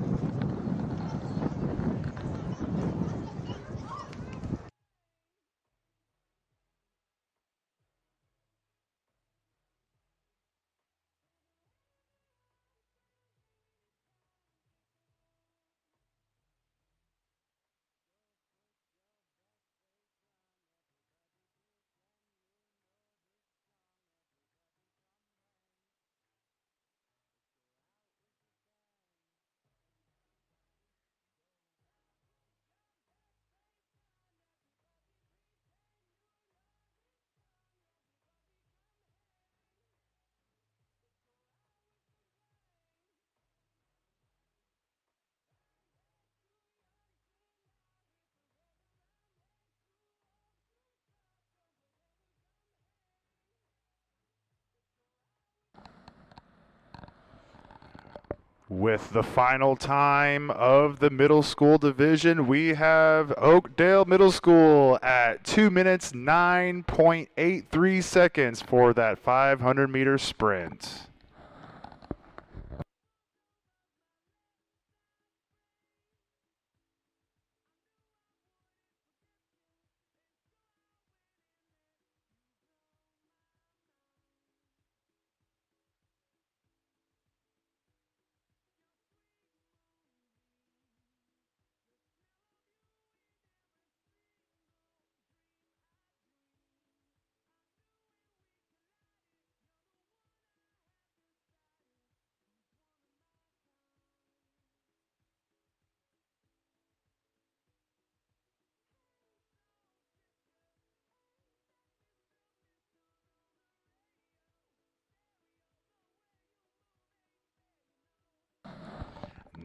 With the final time of the middle school division, we have Oakdale Middle School at 2 minutes 9.83 seconds for that 500-meter sprint.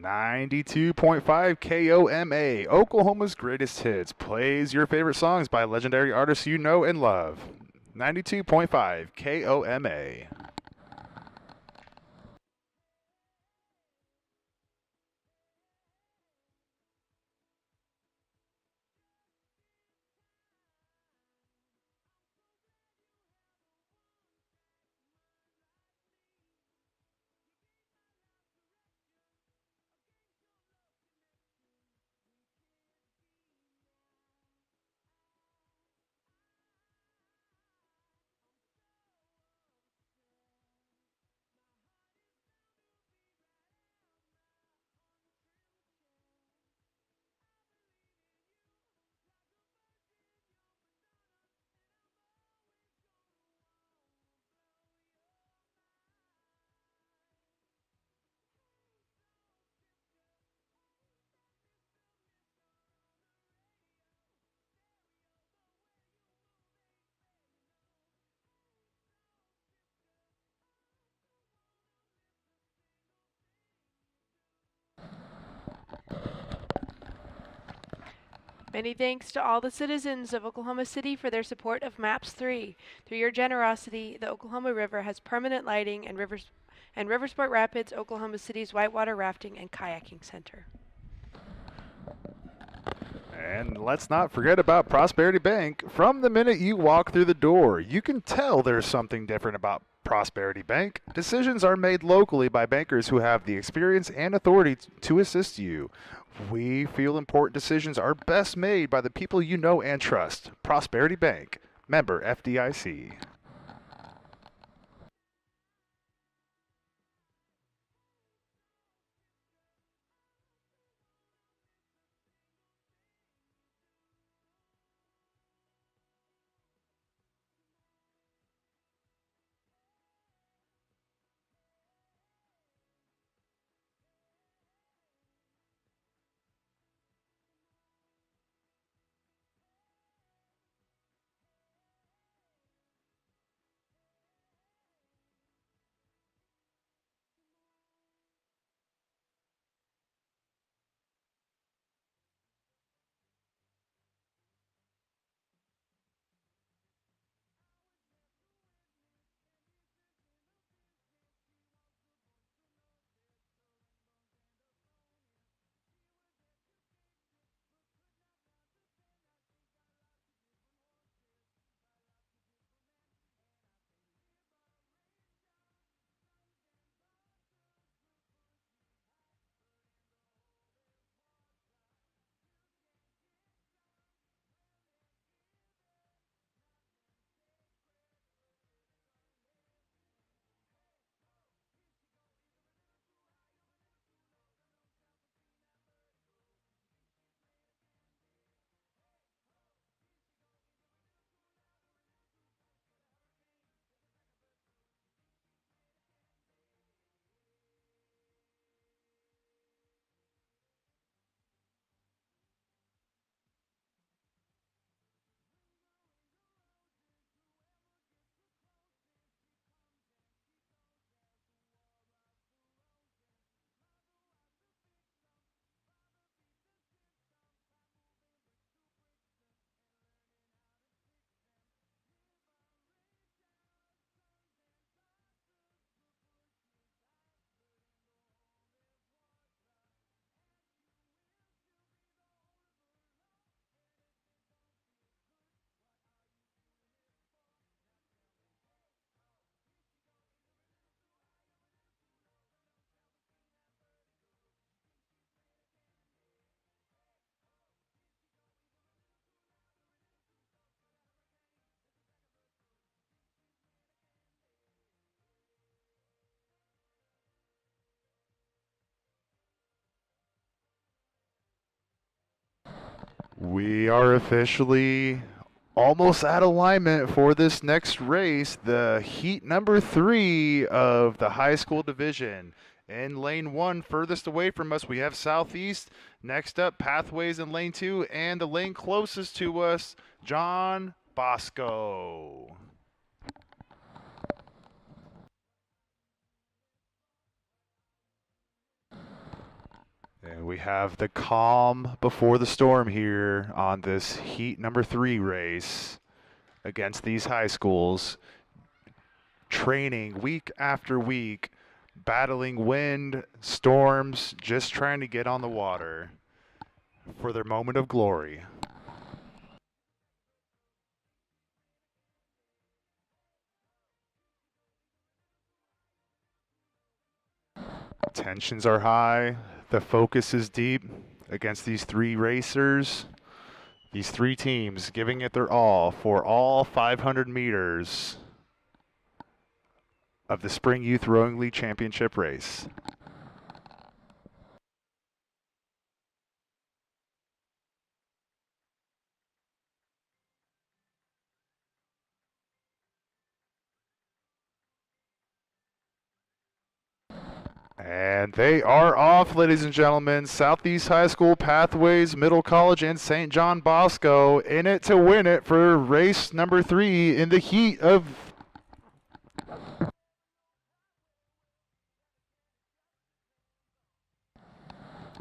.5 KOMA, Oklahoma's greatest hits, plays your favorite songs by legendary artists you know and love. 92.5 KOMA. Many thanks to all the citizens of Oklahoma City for their support of MAPS 3. Through your generosity, the Oklahoma River has permanent lighting and Riversport Rapids, Oklahoma City's whitewater rafting and kayaking center. And let's not forget about Prosperity Bank. From the minute you walk through the door, you can tell there's something different about Prosperity Bank. Decisions are made locally by bankers who have the experience and authority to assist you. We feel important decisions are best made by the people you know and trust. Prosperity Bank, member FDIC. We are officially almost at alignment for this next race, the heat number 3 of the high school division. In lane 1, furthest away from us, we have Southeast. Next up, Pathways in lane 2, and the lane closest to us, John Bosco. And we have the calm before the storm here on this heat number 3 race against these high schools. Training week after week, battling wind, storms, just trying to get on the water for their moment of glory. Tensions are high. The focus is deep against these 3 racers. These 3 teams giving it their all for all 500 meters of the Spring Youth Rowing League Championship race. And they are off, ladies and gentlemen. Southeast High School, Pathways, Middle College, and St. John Bosco in it to win it for race number 3 in the heat of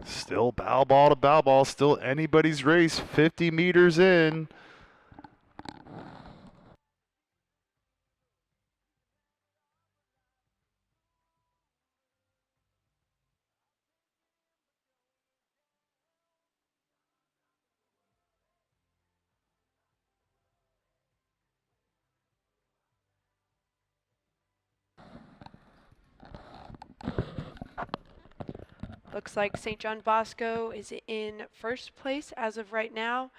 Still bow ball to bow ball. Still anybody's race. 50 meters in. Looks like St. John Bosco is in first place as of right now,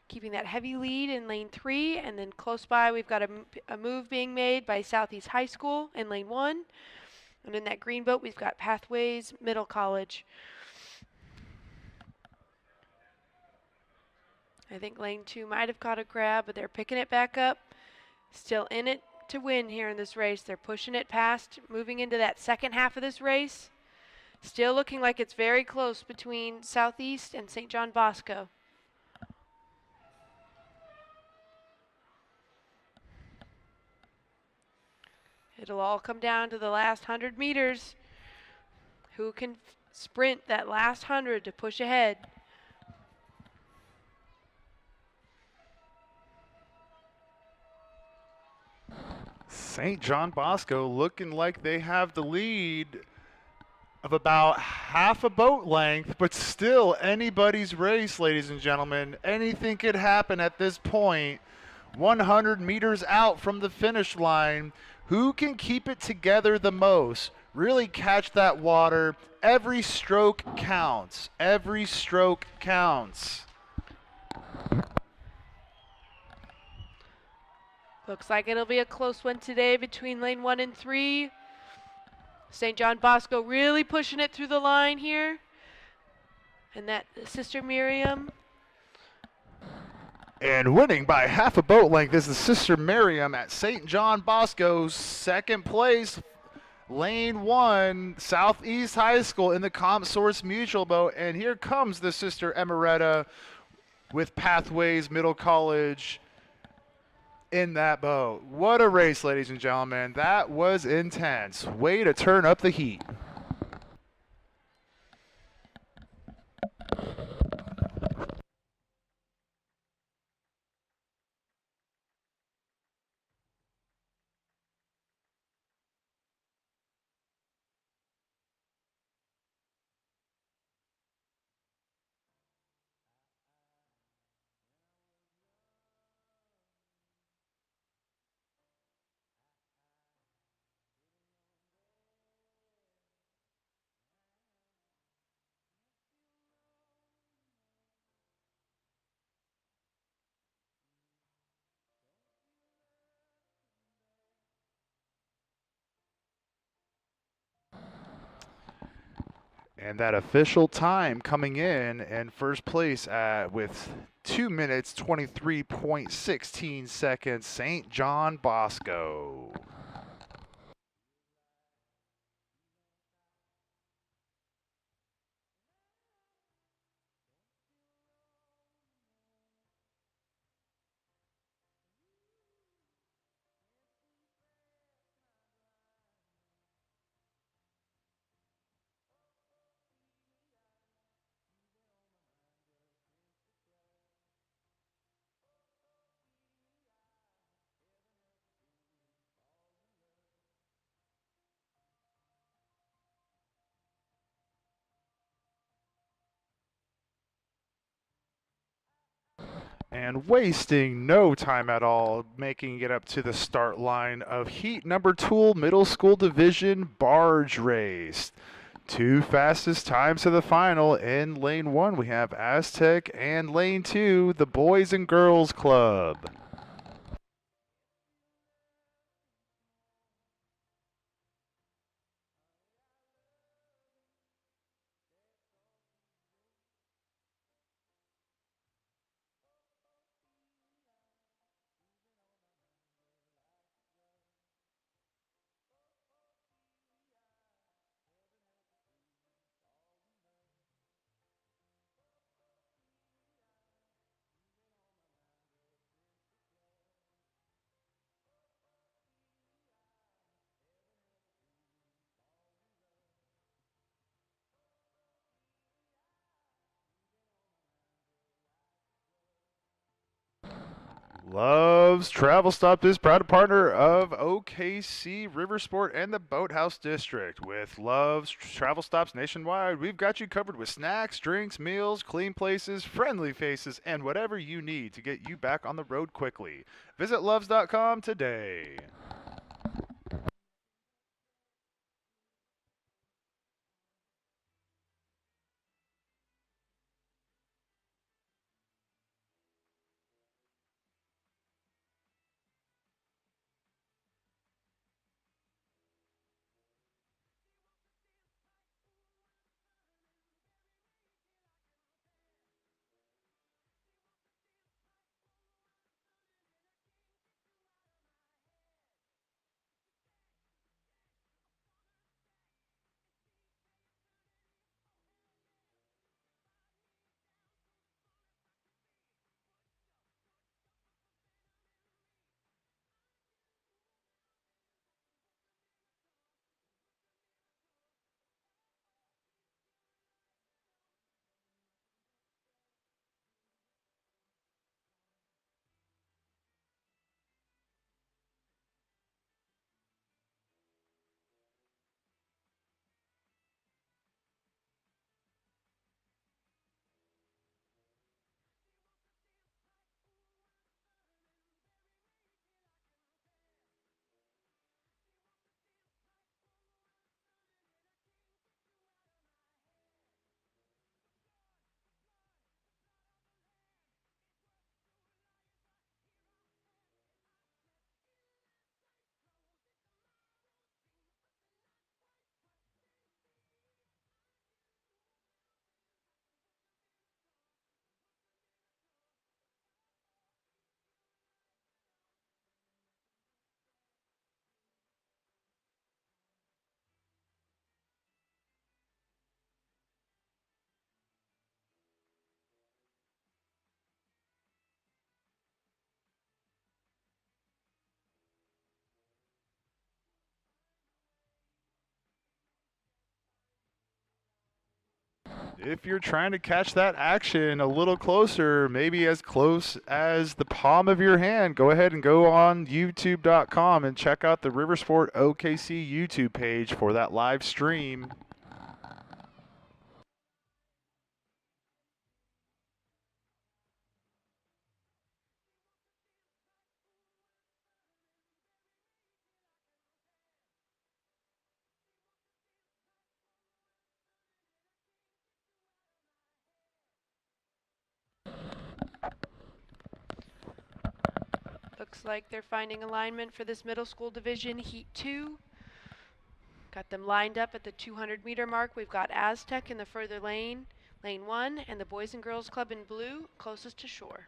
keeping that heavy lead in lane 3. And then close by, we've got a move being made by Southeast High School in lane 1. And in that green boat, we've got Pathways Middle College. I think lane 2 might have caught a grab, but they're picking it back up. Still in it to win here in this race. They're pushing it past, moving into that second half of this race. Still looking like it's very close between Southeast and St. John Bosco. It'll all come down to the last 100 meters. Who can sprint that last 100 to push ahead? St. John Bosco looking like they have the lead of about half a boat length, but still anybody's race, ladies and gentlemen. Anything could happen at this point. 100 meters out from the finish line. Who can keep it together the most? Really catch that water. Every stroke counts. Every stroke counts. Looks like it'll be a close one today between lane 1 and 3. St. John Bosco really pushing it through the line here. And that Sister Miriam. And winning by half a boat length is the Sister Miriam at St. John Bosco, second place. Lane 1, Southeast High School in the CompSource Mutual boat. And here comes the Sister Emeretta with Pathways Middle College in that boat. What a race, ladies and gentlemen. That was intense. Way to turn up the heat. And that official time coming in first place with 2 minutes 23.16 seconds, St. John Bosco. And wasting no time at all, making it up to the start line of heat number 2, middle school division barge race. 2 fastest times to the final. In lane 1, we have Aztec, and lane 2, the Boys and Girls Club. Love's Travel Stop is proud partner of OKC Riversport and the Boathouse District. With Love's Travel Stops nationwide, we've got you covered with snacks, drinks, meals, clean places, friendly faces, and whatever you need to get you back on the road quickly. Visit loves.com today. If you're trying to catch that action a little closer, maybe as close as the palm of your hand, go ahead and go on youtube.com and check out the Riversport OKC YouTube page for that live stream. Looks like they're finding alignment for this middle school division, Heat 2. Got them lined up at the 200-meter mark. We've got Aztec in the further lane, lane 1, and the Boys and Girls Club in blue, closest to shore.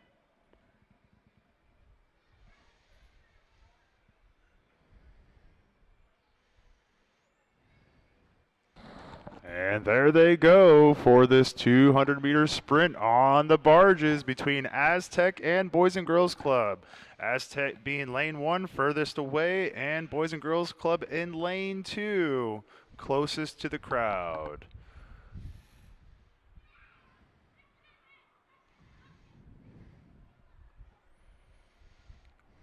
And there they go for this 200-meter sprint on the barges between Aztec and Boys and Girls Club. Aztec being lane 1 furthest away, and Boys and Girls Club in lane 2 closest to the crowd.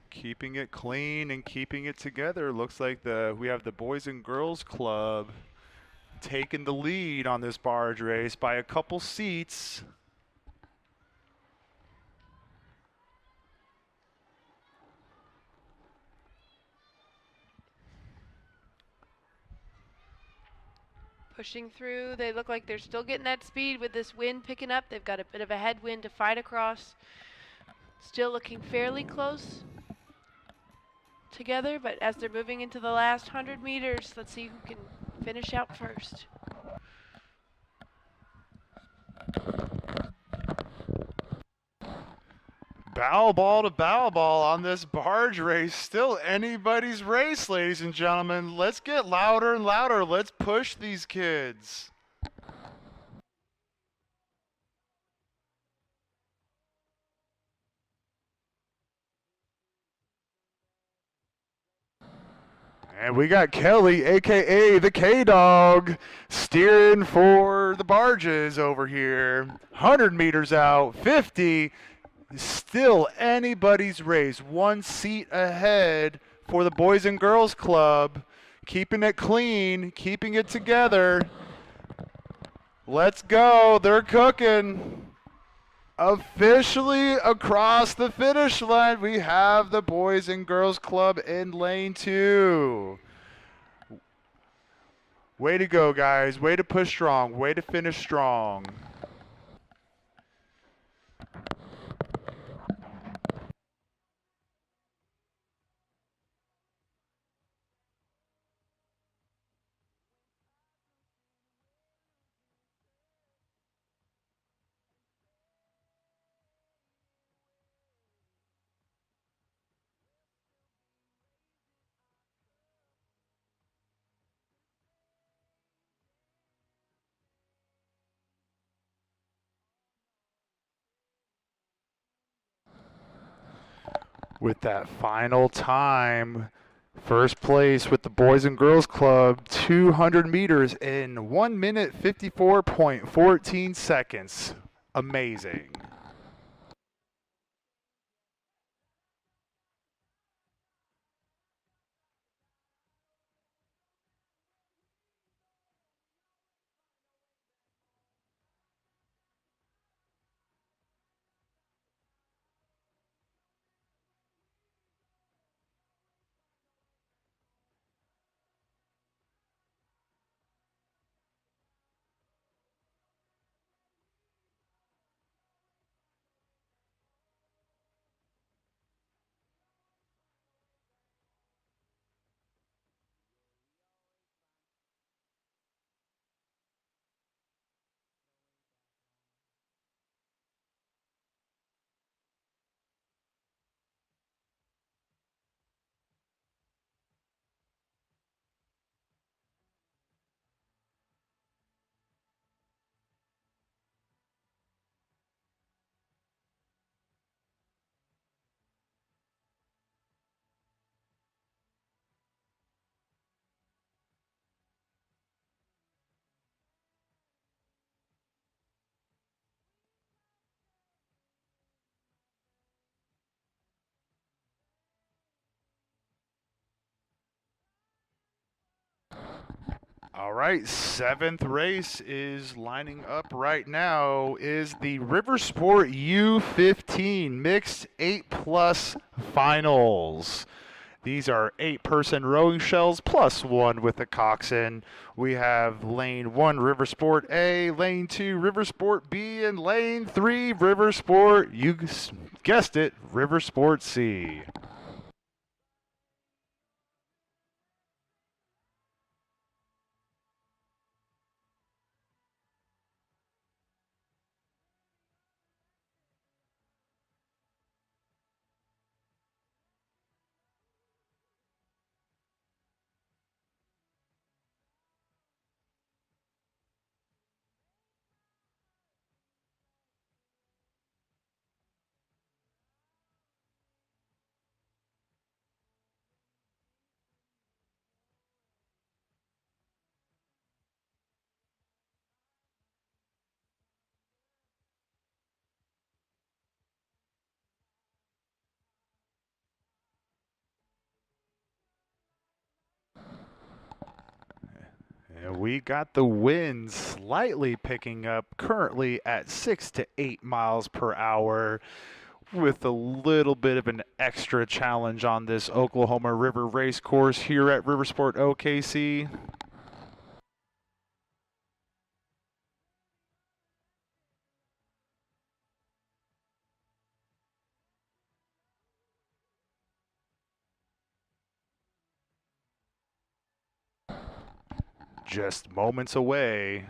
Keeping it clean and keeping it together. Looks like we have the Boys and Girls Club taking the lead on this barge race by a couple seats. Pushing through, they look like they're still getting that speed with this wind picking up. They've got a bit of a headwind to fight across. Still looking fairly close together, but as they're moving into the last 100 meters, let's see who can finish out first. Bow ball to bow ball on this barge race. Still anybody's race, ladies and gentlemen. Let's get louder and louder. Let's push these kids. And we got Kelly, a.k.a. the K-Dog, steering for the barges over here. 100 meters out, 50. Still anybody's race. One seat ahead for the Boys and Girls Club. Keeping it clean, keeping it together. Let's go. They're cooking. Officially across the finish line, we have the Boys and Girls Club in lane 2. Way to go, guys. Way to push strong. Way to finish strong. With that final time, first place with the Boys and Girls Club, 200 meters in 1 minute 54.14 seconds. Amazing. All right, seventh race is lining up right now is the Riversport U15 Mixed 8 Plus Finals. These are 8-person rowing shells plus one with a coxswain. We have lane 1 Riversport A, lane 2 Riversport B, and lane 3 Riversport, you guessed it, Riversport C. And we got the wind slightly picking up, currently at 6 to 8 miles per hour, with a little bit of an extra challenge on this Oklahoma River race course here at Riversport OKC. Just moments away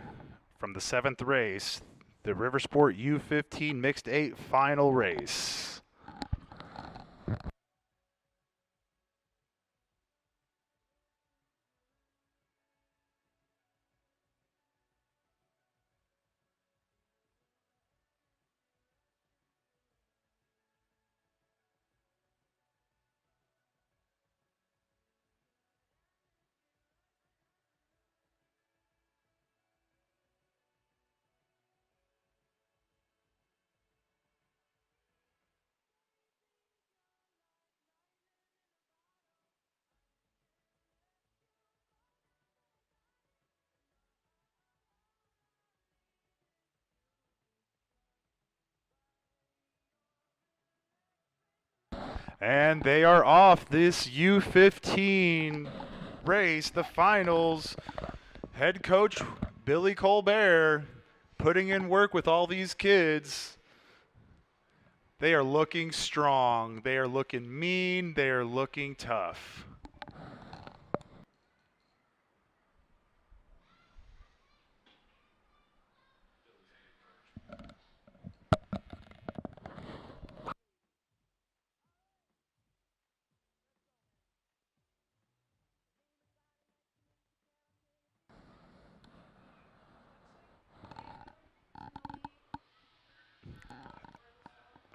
from the 7th race, the Riversport U15 Mixed 8 final race. And they are off this U15 race, the finals. Head coach Billy Colbert putting in work with all these kids. They are looking strong. They are looking mean. They are looking tough.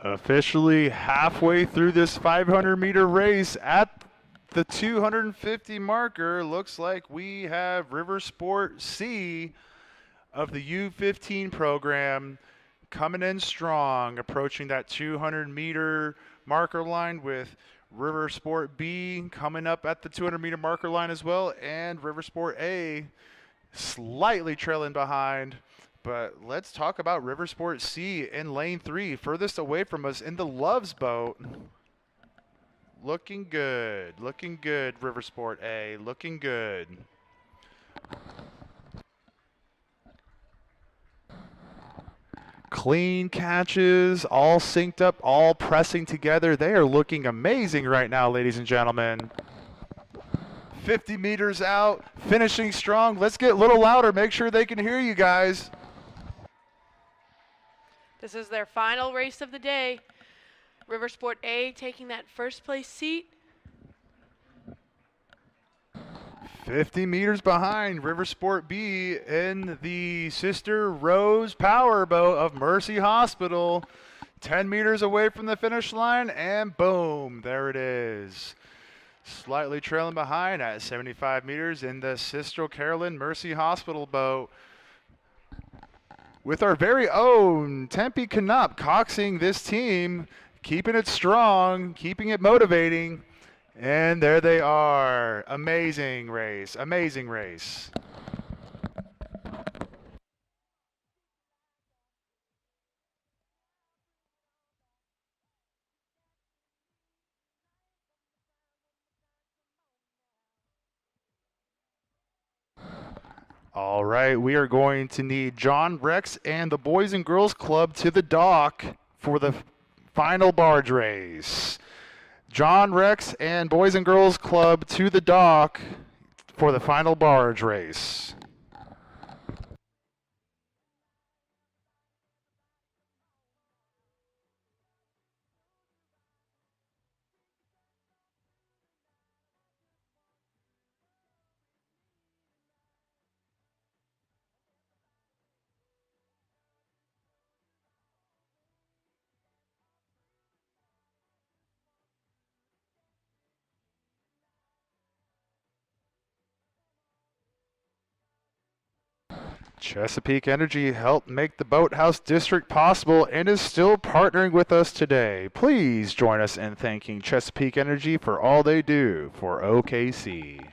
Officially halfway through this 500-meter race at the 250 marker, looks like we have River Sport C of the U15 program coming in strong, approaching that 200-meter marker line with River Sport B coming up at the 200-meter marker line as well, and River Sport A slightly trailing behind. But let's talk about River Sport C in lane 3, furthest away from us in the Loves boat. Looking good, River Sport A, looking good. Clean catches, all synced up, all pressing together. They are looking amazing right now, ladies and gentlemen. 50 meters out, finishing strong. Let's get a little louder, make sure they can hear you guys. This is their final race of the day. River Sport A taking that first place seat. 50 meters behind River Sport B in the Sister Rose Power Boat of Mercy Hospital. 10 meters away from the finish line, and boom, there it is. Slightly trailing behind at 75 meters in the Sister Carolyn Mercy Hospital boat. With our very own Tempe Canup coxing this team, keeping it strong, keeping it motivating. And there they are. Amazing race. Amazing race. All right, we are going to need John Rex and the Boys and Girls Club to the dock for the final barge race. John Rex and Boys and Girls Club to the dock for the final barge race. Chesapeake Energy helped make the Boathouse District possible and is still partnering with us today. Please join us in thanking Chesapeake Energy for all they do for OKC.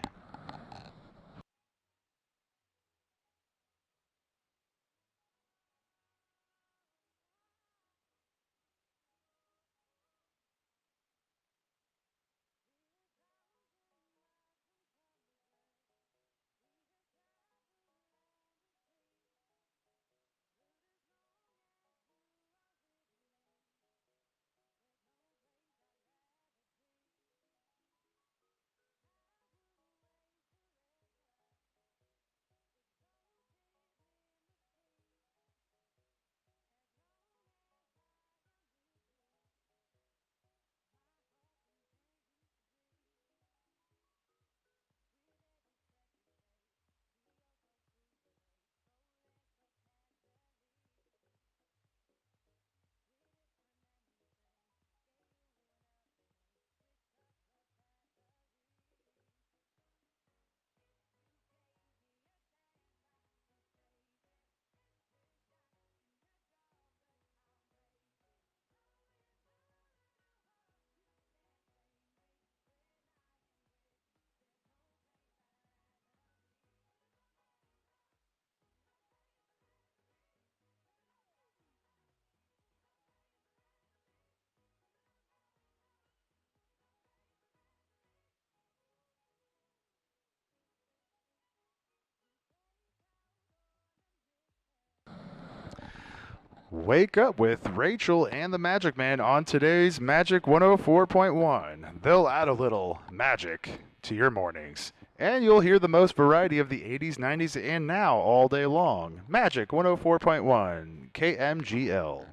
Wake up with Rachel and the Magic Man on today's Magic 104.1. They'll add a little magic to your mornings, and you'll hear the most variety of the 80s, 90s, and now all day long. Magic 104.1, KMGL.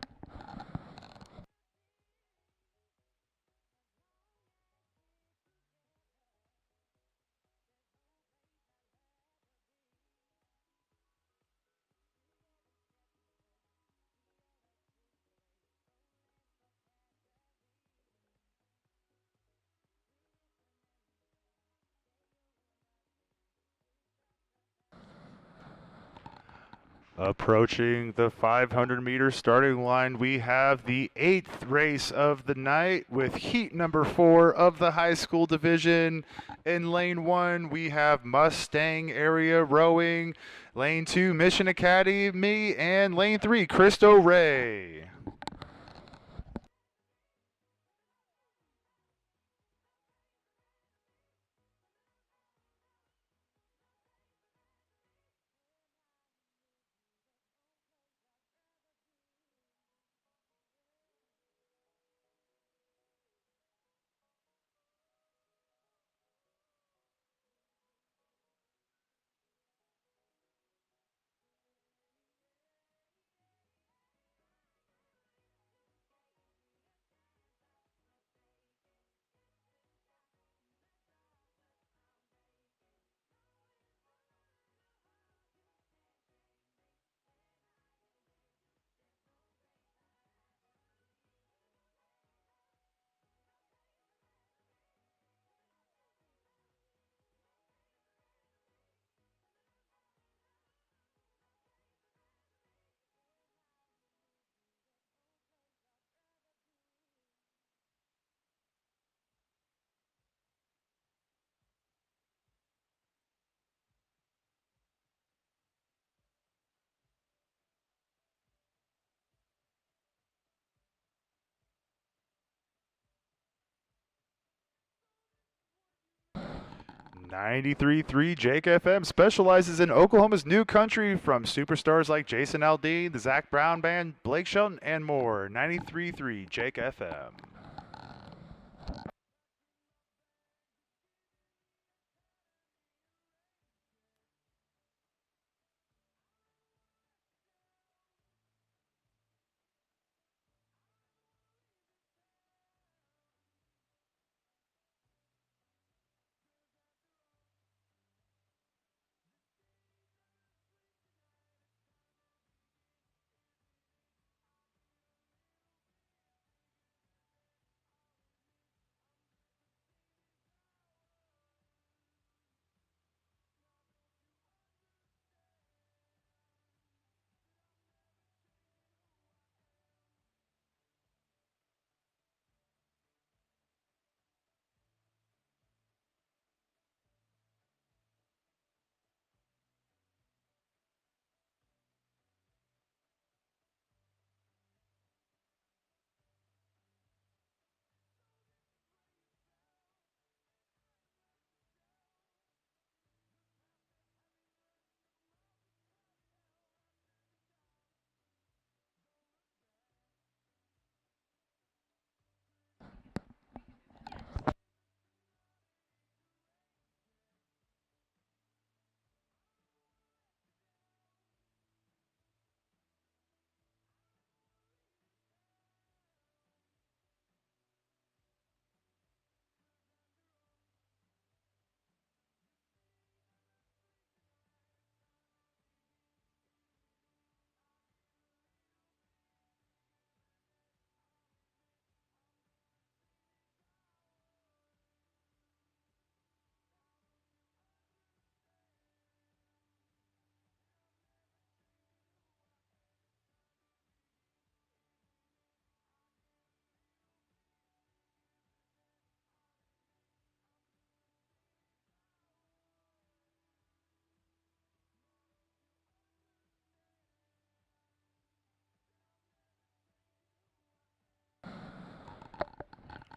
Approaching the 500-meter starting line, we have the 8th race of the night with heat number 4 of the high school division. In lane 1, we have Mustang Area Rowing. Lane 2, Mission Academy. And lane 3, Cristo Rey. .93.3 Jake FM specializes in Oklahoma's new country from superstars like Jason Aldean, the Zach Brown Band, Blake Shelton, and more. 93.3 Jake FM.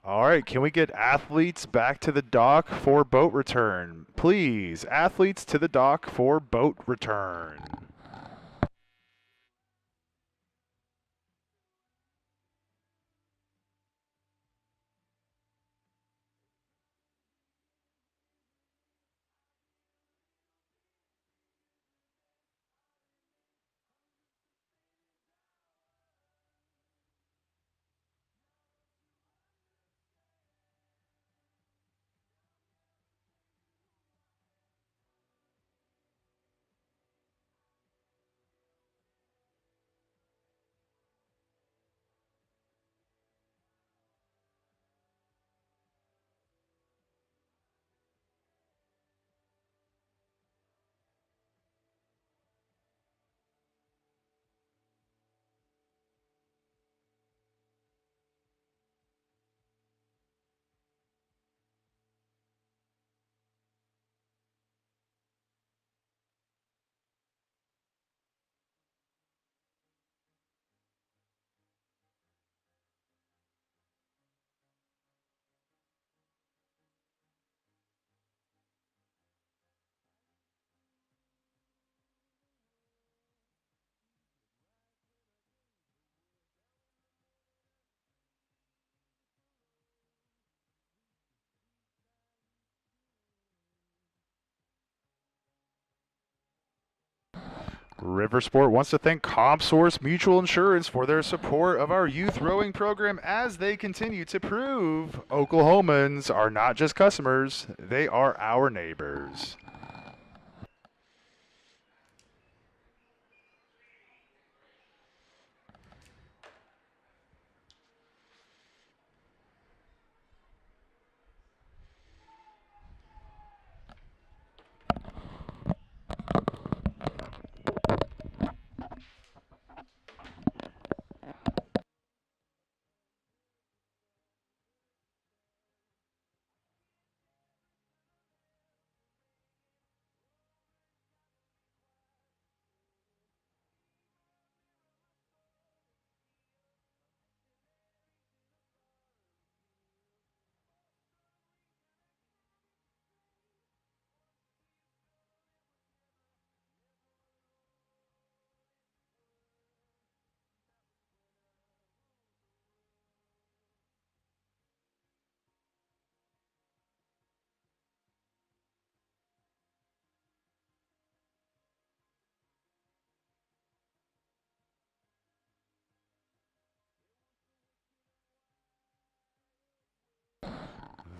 All right, can we get athletes back to the dock for boat return? Please, athletes to the dock for boat return. Riversport wants to thank ComSource Mutual Insurance for their support of our youth rowing program as they continue to prove Oklahomans are not just customers, they are our neighbors.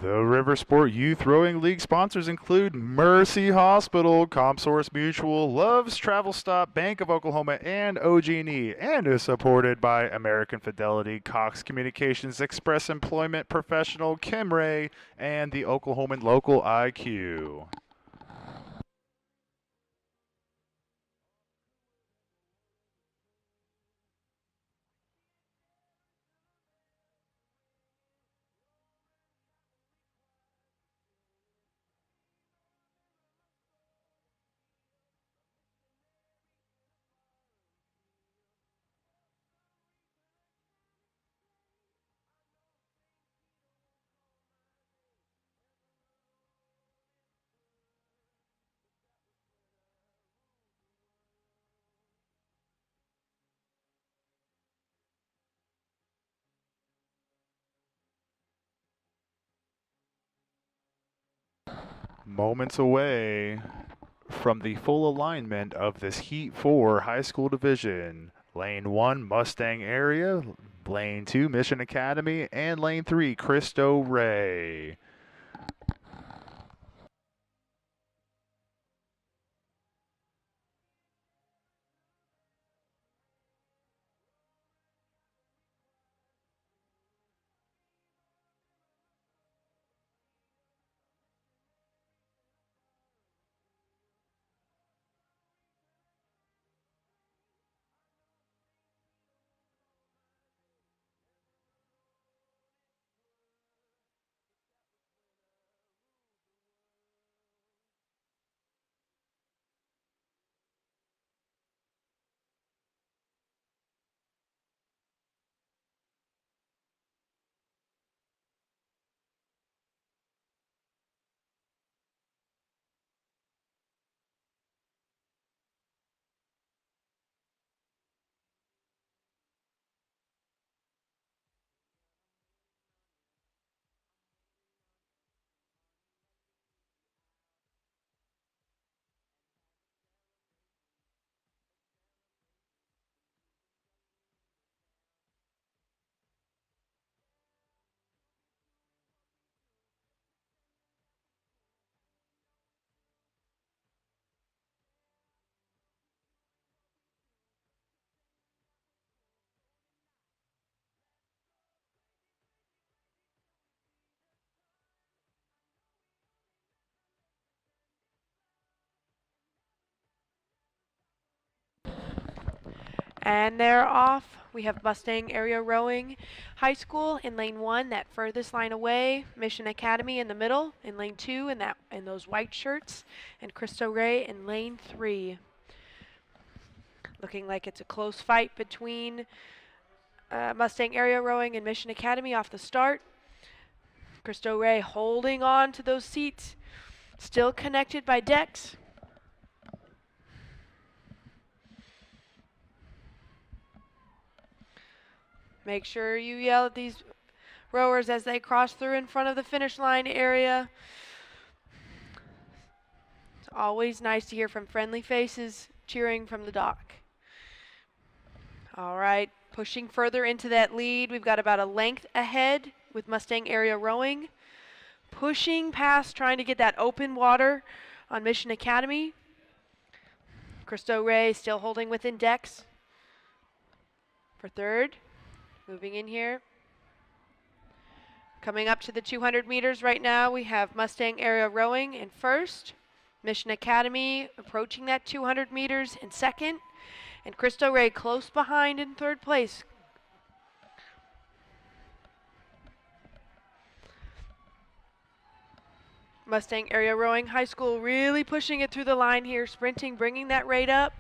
The Riversport Youth Rowing League sponsors include Mercy Hospital, ComSource Mutual, Love's Travel Stop, Bank of Oklahoma, and OG&E, and is supported by American Fidelity, Cox Communications, Express Employment Professional, Kim Ray, and the Oklahoman Local IQ. Moments away from the full alignment of this Heat 4 high school division. Lane 1, Mustang area. Lane 2, Mission Academy. And Lane 3, Cristo Rey. And they're off. We have Mustang Area Rowing High School in lane 1, that furthest line away. Mission Academy in the middle in lane 2, in those white shirts, and Cristo Rey in lane 3. Looking like it's a close fight between Mustang Area Rowing and Mission Academy off the start. Cristo Rey holding on to those seats, still connected by decks. Make sure you yell at these rowers as they cross through in front of the finish line area. It's always nice to hear from friendly faces cheering from the dock. All right, pushing further into that lead. We've got about a length ahead with Mustang Area Rowing. Pushing past, trying to get that open water on Mission Academy. Cristo Rey still holding within decks for third. Moving in here. Coming up to the 200 meters right now, we have Mustang Area Rowing in first. Mission Academy approaching that 200 meters in second. And Cristo Rey close behind in third place. Mustang Area Rowing High School really pushing it through the line here, sprinting, bringing that rate up.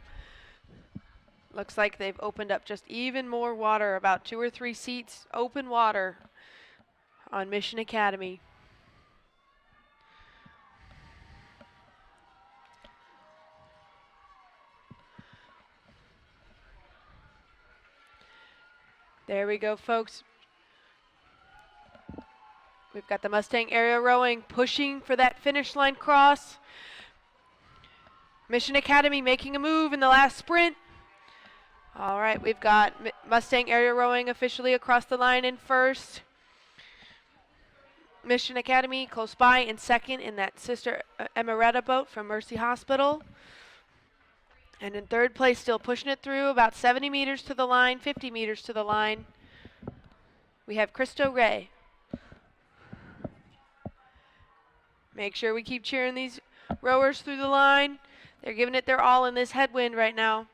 Looks like they've opened up just even more water, about 2 or 3 seats open water on Mission Academy. There we go, folks. We've got the Mustang Area Rowing pushing for that finish line cross. Mission Academy making a move in the last sprint. All right, we've got Mustang Area Rowing officially across the line in first. Mission Academy close by in second in that Sister Emerita boat from Mercy Hospital. And in third place, still pushing it through, about 70 meters to the line, 50 meters to the line. We have Cristo Rey. Make sure we keep cheering these rowers through the line. They're giving it their all in this headwind right now.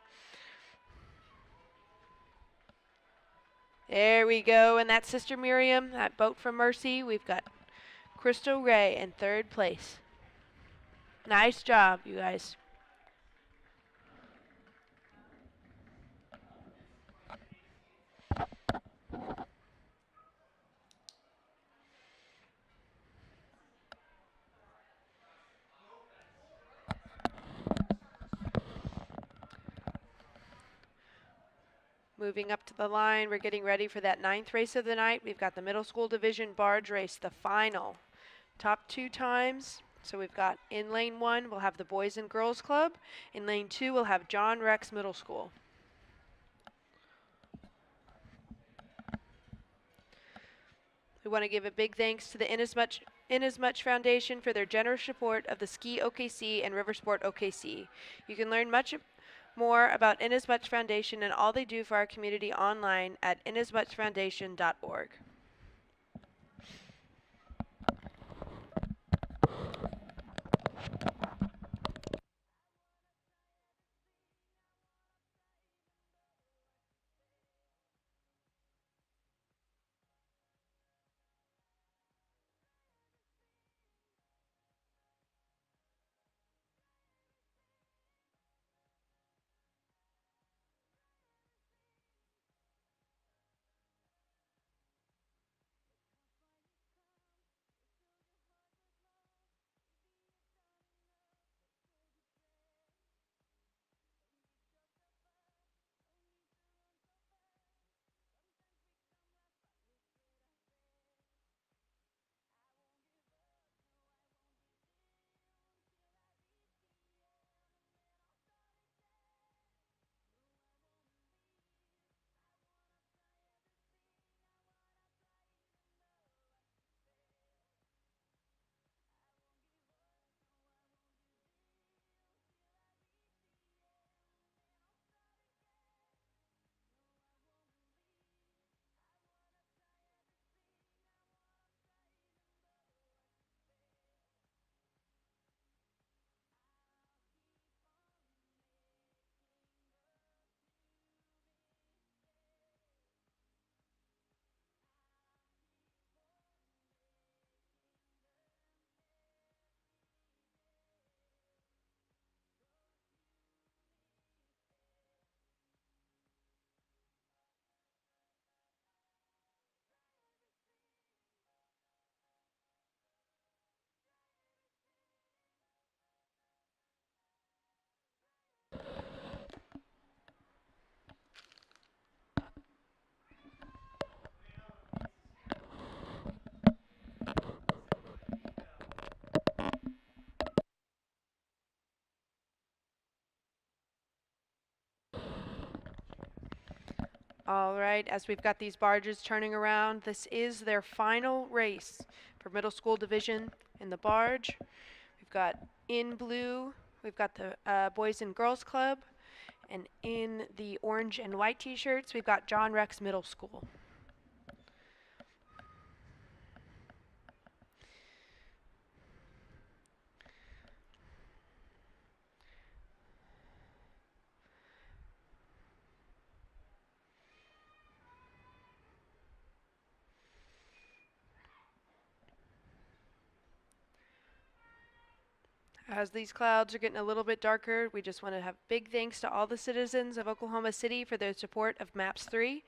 There we go, and that's Sister Miriam, that boat from Mercy. We've got Cristo Rey in third place. Nice job, you guys. Moving up to the line, we're getting ready for that 9th race of the night. We've got the middle school division barge race, the final. Top 2 times. So we've got in lane 1, we'll have the Boys and Girls Club. In lane 2, we'll have John Rex Middle School. We want to give a big thanks to the Inasmuch Foundation for their generous support of the Ski OKC and River Sport OKC. You can learn much more about Inasmuch Foundation and all they do for our community online at inasmuchfoundation.org. All right, as we've got these barges turning around, this is their final race for middle school division in the barge. We've got in blue, we've got the Boys and Girls Club, and in the orange and white t-shirts, we've got John Rex Middle School. As these clouds are getting a little bit darker, we just want to have big thanks to all the citizens of Oklahoma City for their support of MAPS 3.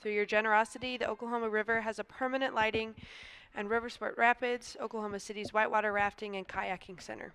Through your generosity, the Oklahoma River has a permanent lighting, and River Sport Rapids, Oklahoma City's whitewater rafting and kayaking center.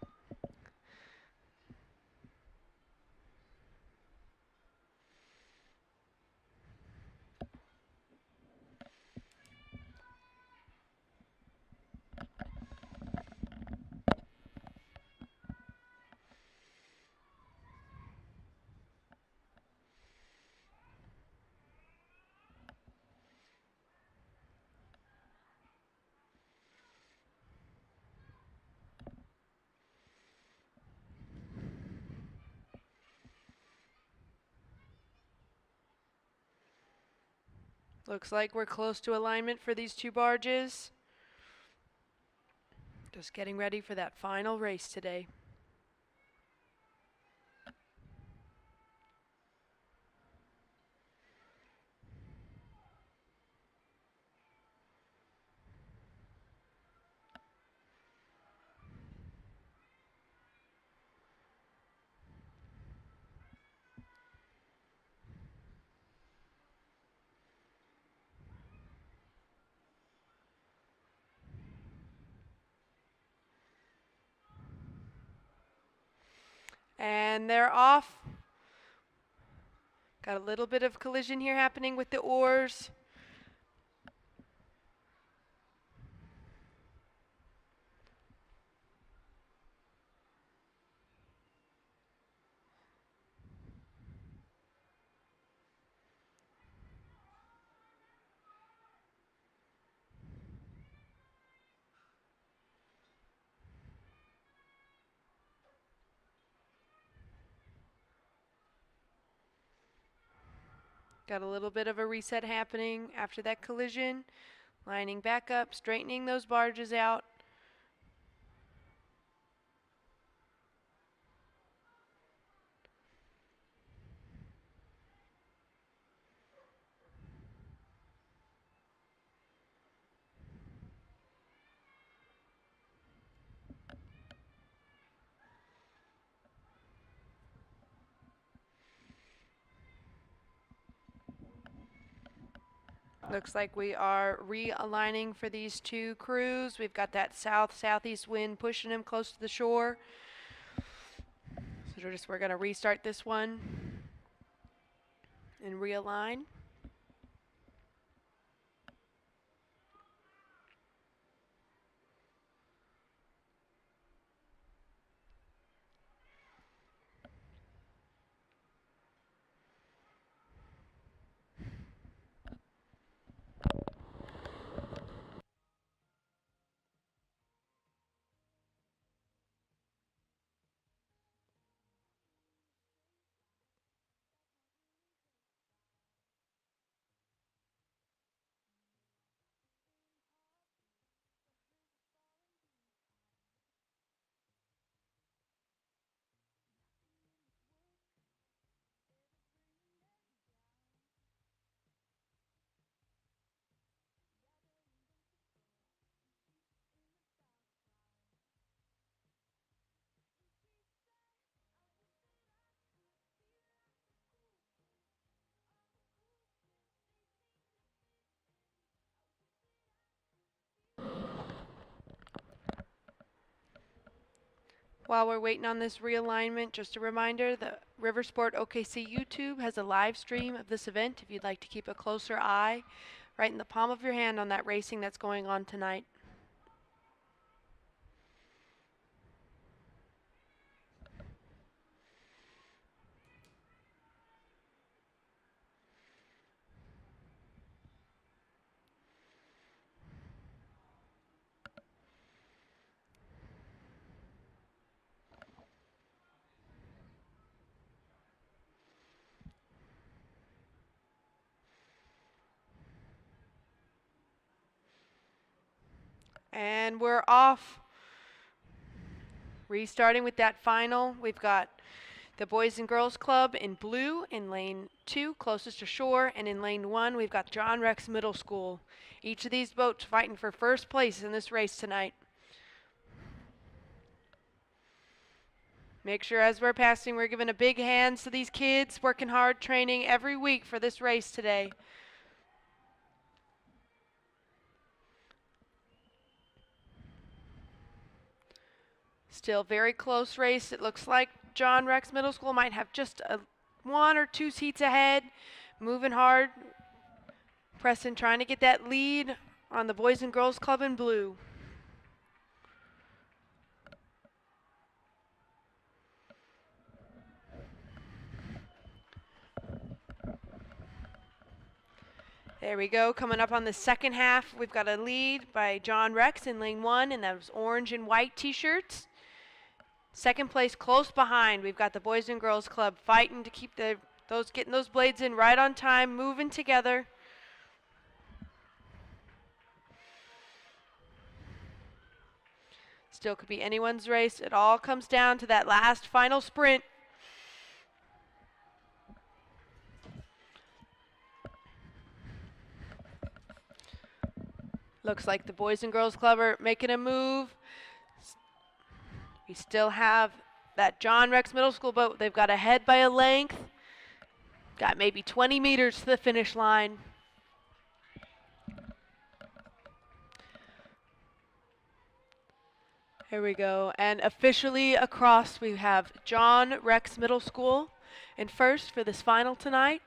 Looks like we're close to alignment for these two barges. Just getting ready for that final race today. And they're off. Got a little bit of collision here happening with the oars. Got a little bit of a reset happening after that collision. Lining back up, straightening those barges out. Looks like we are realigning for these two crews. We've got that south-southeast wind pushing them close to the shore. So we're going to restart this one and realign. While we're waiting on this realignment, just a reminder, the River Sport OKC YouTube has a live stream of this event if you'd like to keep a closer eye right in the palm of your hand on that racing that's going on tonight. And we're off. Restarting with that final, we've got the Boys and Girls Club in blue in lane 2, closest to shore, and in lane 1, we've got John Rex Middle School. Each of these boats fighting for first place in this race tonight. Make sure as we're passing, we're giving a big hand to these kids working hard, training every week for this race today. Still very close race. It looks like John Rex Middle School might have just 1 or 2 seats ahead. Moving hard. Preston trying to get that lead on the Boys and Girls Club in blue. There we go. Coming up on the second half, we've got a lead by John Rex in lane 1 in those orange and white t-shirts. Second place close behind, we've got the Boys and Girls Club fighting to keep getting those blades in right on time, moving together. Still could be anyone's race. It all comes down to that last final sprint. Looks like the Boys and Girls Club are making a move. We still have that John Rex Middle School boat. They've got ahead by a length. Got maybe 20 meters to the finish line. Here we go. And officially across, we have John Rex Middle School in first for this final tonight.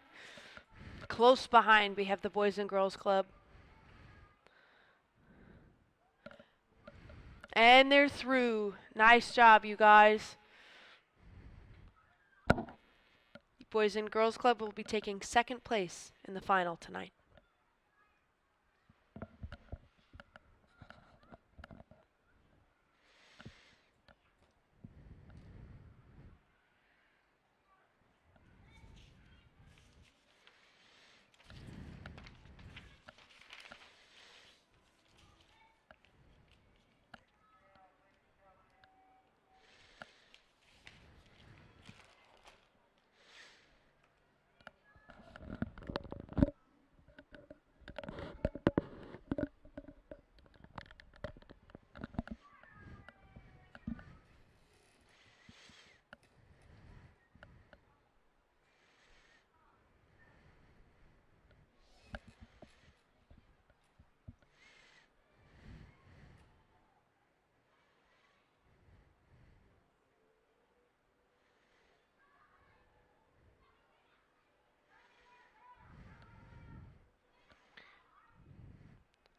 Close behind, we have the Boys and Girls Club. And they're through. Nice job, you guys. Boys and Girls Club will be taking second place in the final tonight.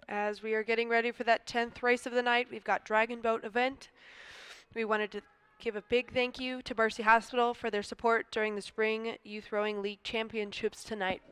As we are getting ready for that 10th race of the night, we've got Dragon Boat event. We wanted to give a big thank you to Mercy Hospital for their support during the Spring Youth Rowing League Championships tonight.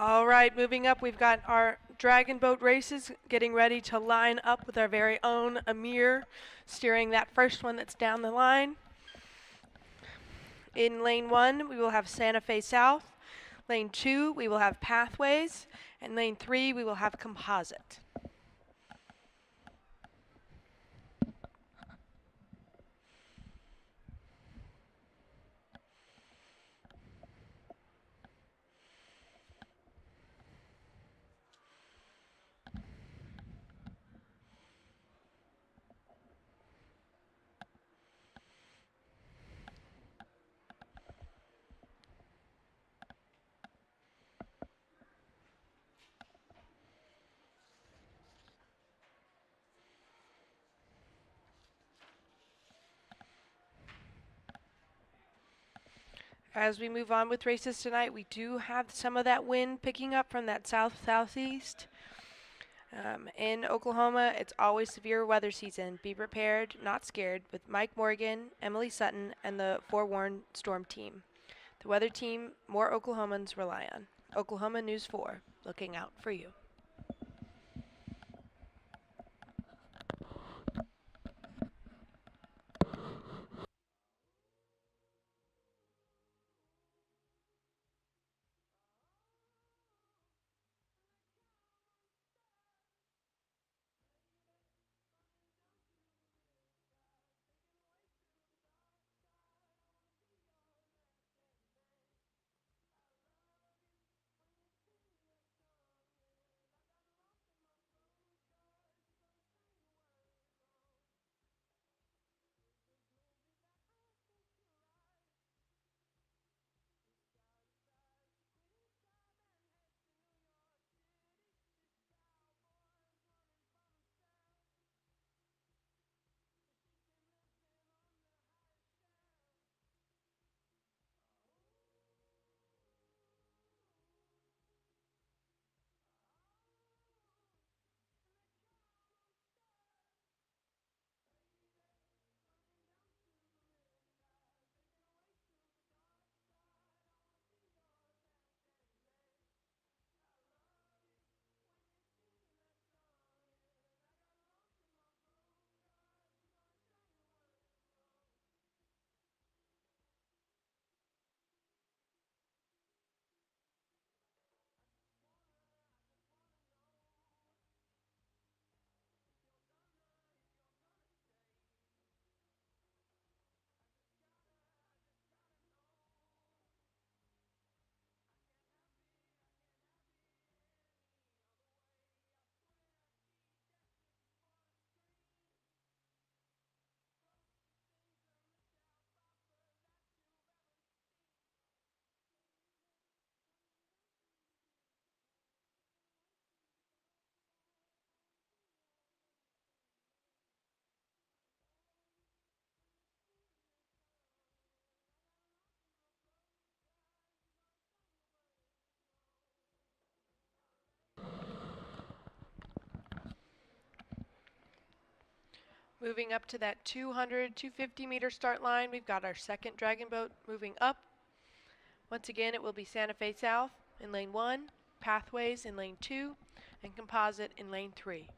All right, moving up, we've got our dragon boat races getting ready to line up with our very own Amir steering that first one that's down the line. In lane 1, we will have Santa Fe South. Lane 2, we will have Pathways. And lane 3, we will have Composite. As we move on with races tonight, we do have some of that wind picking up from that south-southeast. In Oklahoma, it's always severe weather season. Be prepared, not scared, with Mike Morgan, Emily Sutton, and the Forewarned Storm team. The weather team more Oklahomans rely on. Oklahoma News 4, looking out for you. Moving up to that 200, 250 meter start line, we've got our second dragon boat moving up. Once again, it will be Santa Fe South in lane 1, Pathways in lane 2, and Composite in lane 3.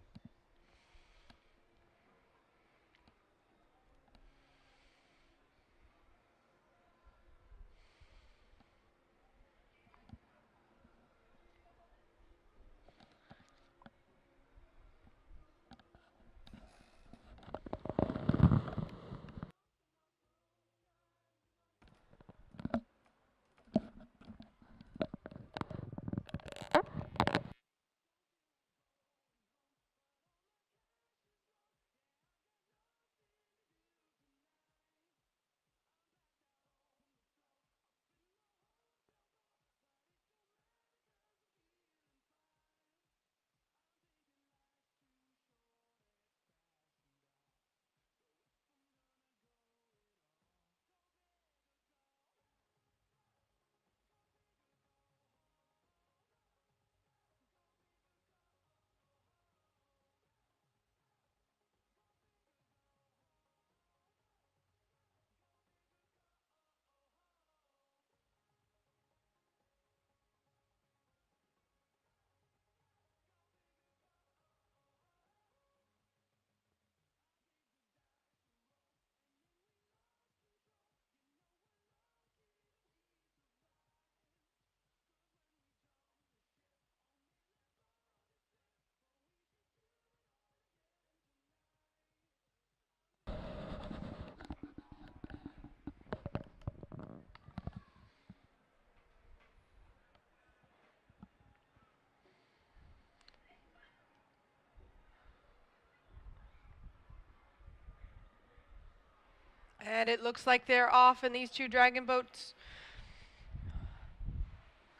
And it looks like they're off, and these two dragon boats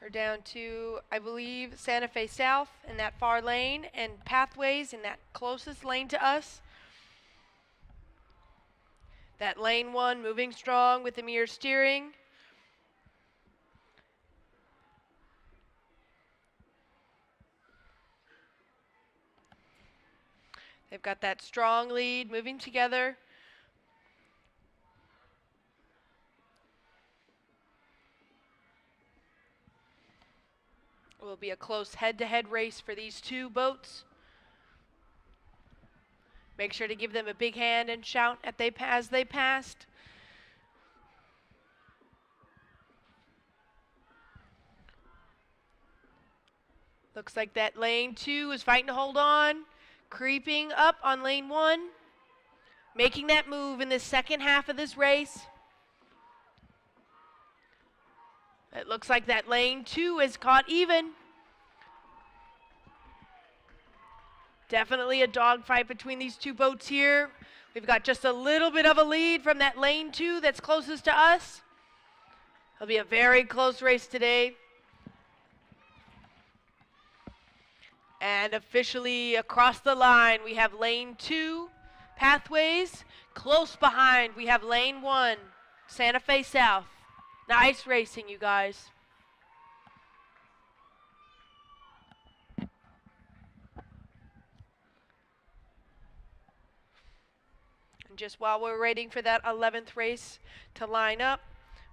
are down to, I believe, Santa Fe South in that far lane, and Pathways in that closest lane to us. That lane 1 moving strong with the mirror steering. They've got that strong lead moving together. It will be a close head-to-head race for these two boats. Make sure to give them a big hand and shout as they passed. Looks like that lane 2 is fighting to hold on. Creeping up on lane 1. Making that move in the second half of this race. It looks like that lane 2 is caught even. Definitely a dogfight between these two boats here. We've got just a little bit of a lead from that lane 2 that's closest to us. It'll be a very close race today. And officially across the line, we have lane 2, Pathways. Close behind, we have lane 1, Santa Fe South. Nice racing, you guys. And just while we're waiting for that 11th race to line up,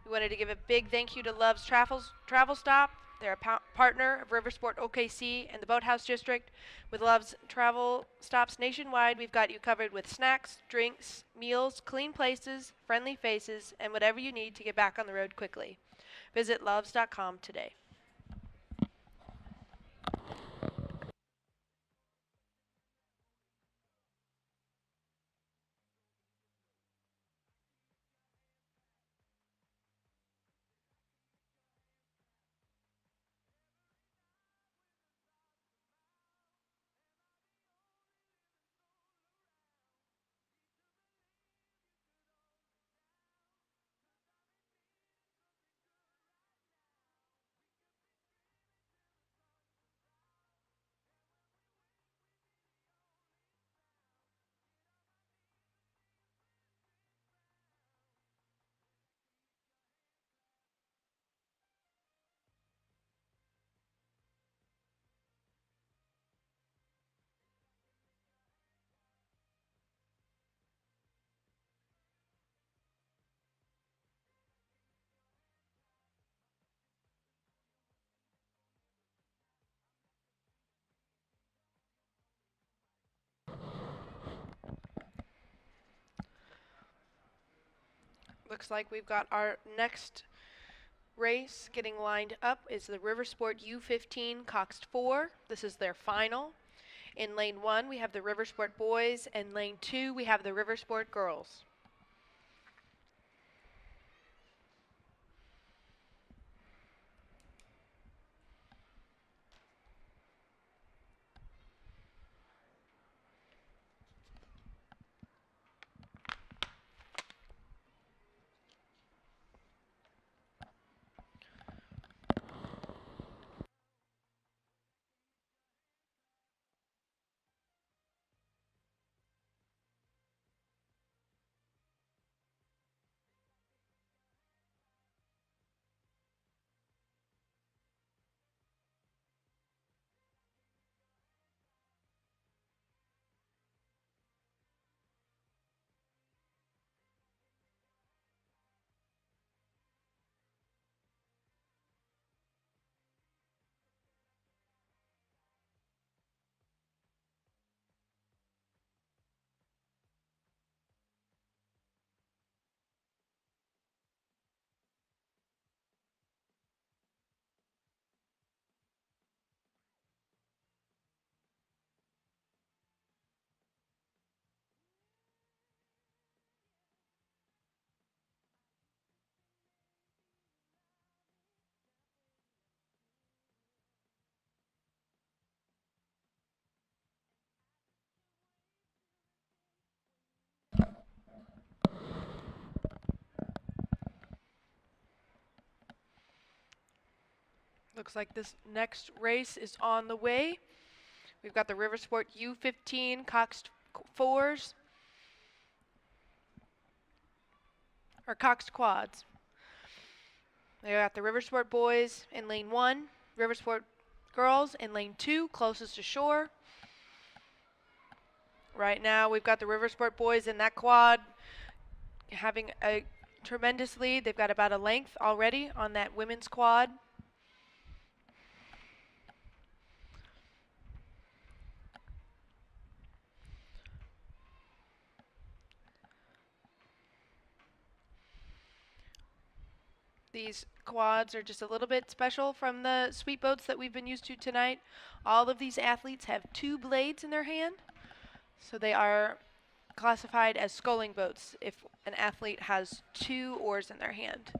we wanted to give a big thank you to Love's Travel Stop. They're a partner of Riversport OKC and the Boathouse District. With Love's Travel Stops nationwide, we've got you covered with snacks, drinks, meals, clean places, friendly faces, and whatever you need to get back on the road quickly. Visit loves.com today. Looks like we've got our next race getting lined up is the Riversport U15 Coxed 4. This is their final. In lane 1, we have the Riversport boys, and lane 2, we have the Riversport girls. Looks like this next race is on the way. We've got the Riversport U15 Coxed fours, or Coxed quads. They got the Riversport boys in lane 1, Riversport girls in lane 2, closest to shore. Right now we've got the Riversport boys in that quad having a tremendous lead. They've got about a length already on that women's quad. These quads are just a little bit special from the sweet boats that we've been used to tonight. All of these athletes have 2 blades in their hand, so they are classified as sculling boats if an athlete has 2 oars in their hand.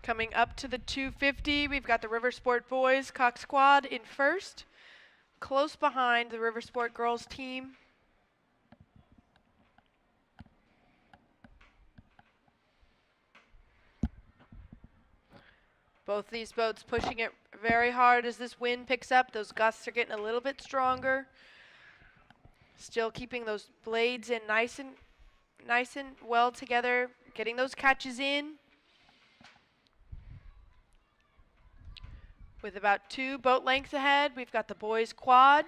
Coming up to the 250, we've got the Riversport boys Cox Quad in first, close behind the Riversport girls team. Both these boats pushing it very hard as this wind picks up. Those gusts are getting a little bit stronger. Still keeping those blades in nice and well together, getting those catches in. With about 2 boat lengths ahead, we've got the boys quad.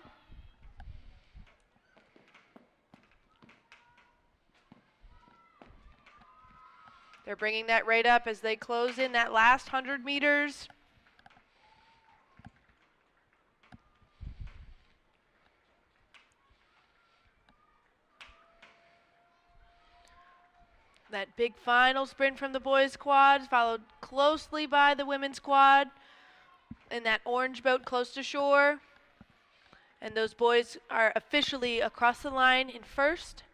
They're bringing that rate up as they close in that last 100 meters. That big final sprint from the boys quad, followed closely by the women's quad in that orange boat close to shore. And those boys are officially across the line in first.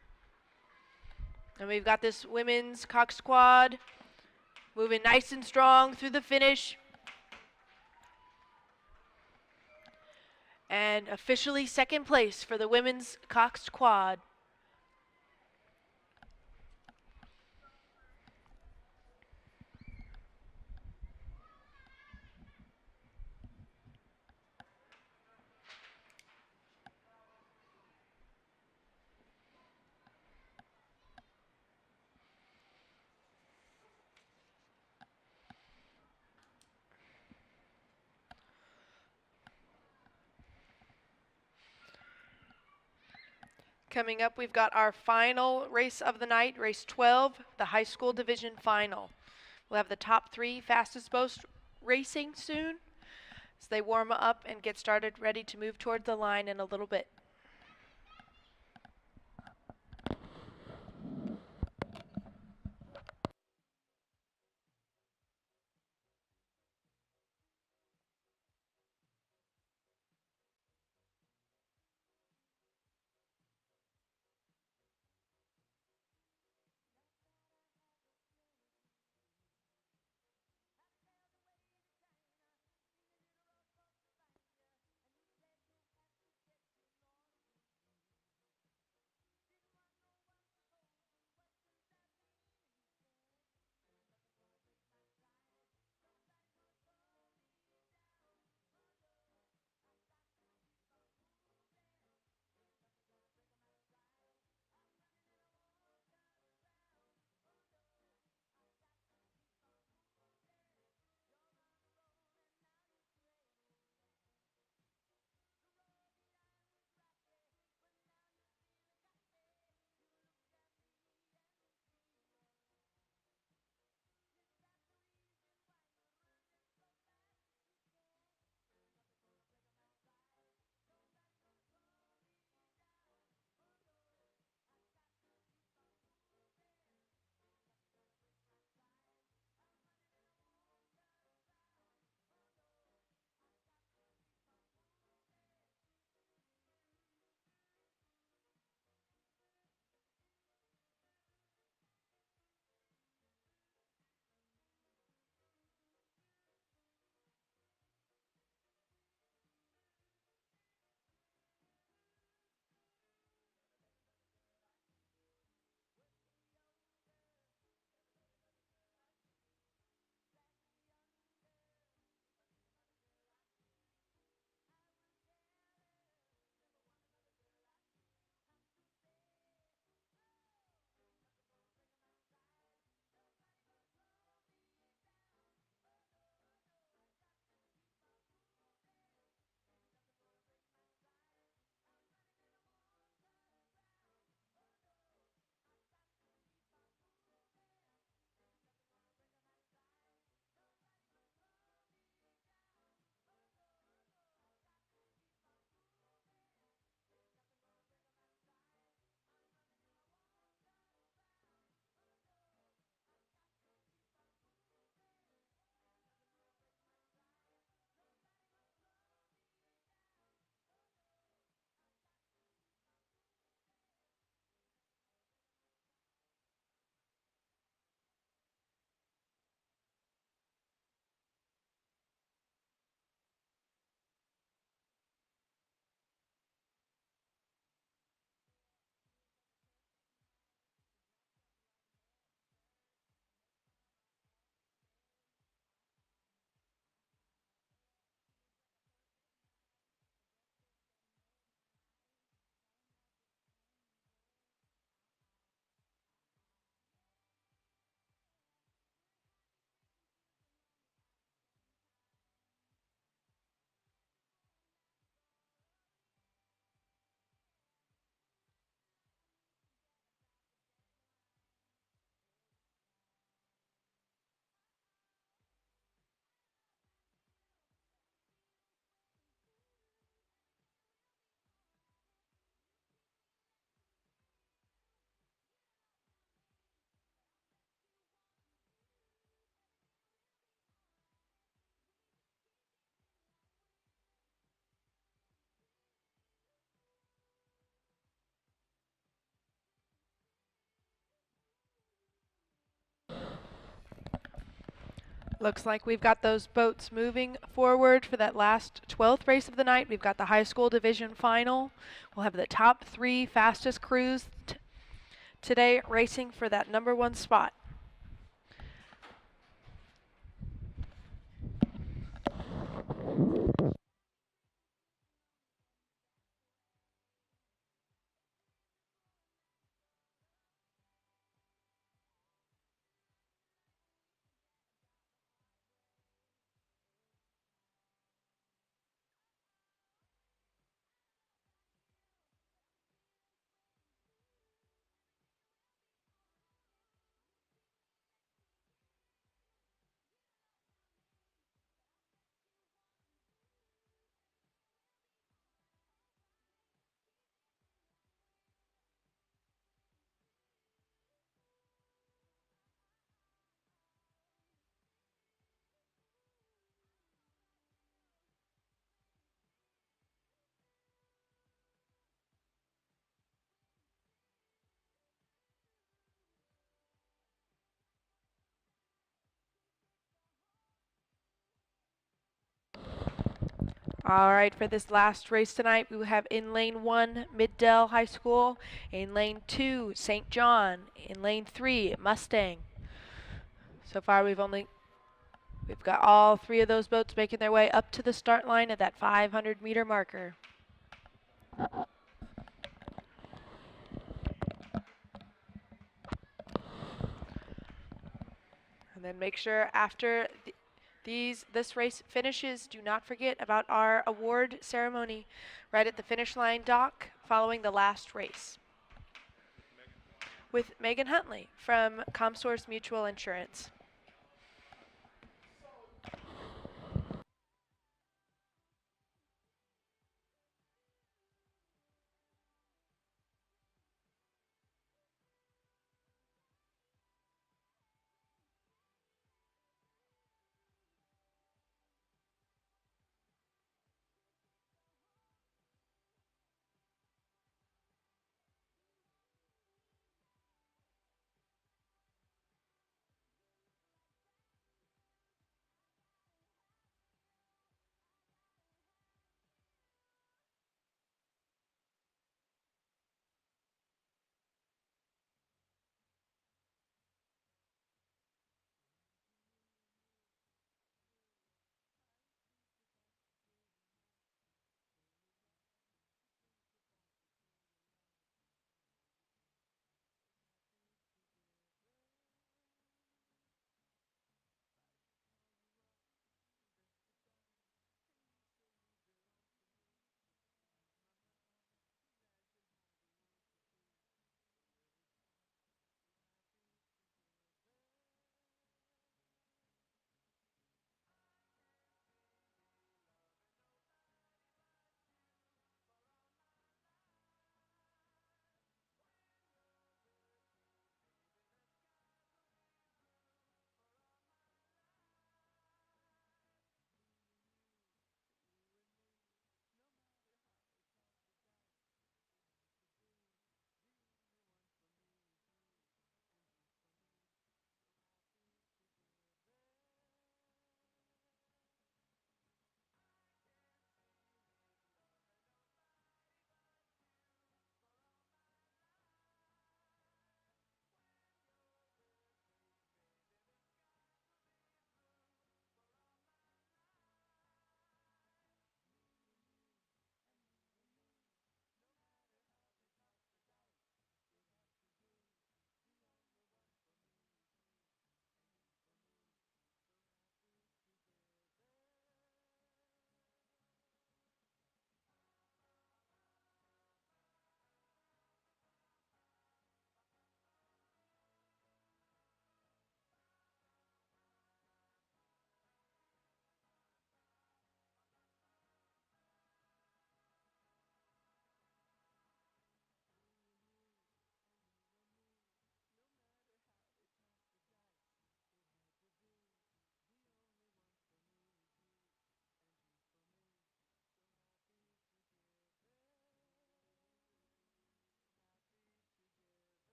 And we've got this women's Cox quad moving nice and strong through the finish. And officially second place for the women's Cox quad. Coming up, we've got our final race of the night, race 12, the high school division final. We'll have the top 3 fastest boats racing soon as they warm up and get started, ready to move toward the line in a little bit. Looks like we've got those boats moving forward for that last 12th race of the night. We've got the high school division final. We'll have the top 3 fastest crews today racing for that number 1 spot. All right, for this last race tonight, we have in lane 1, Middell High School. In lane 2, St. John. In lane 3, Mustang. So far, we've got all 3 of those boats making their way up to the start line at that 500-meter marker. And then make sure after this race finishes, do not forget about our award ceremony right at the finish line dock following the last race with Megan Huntley from ComSource Mutual Insurance.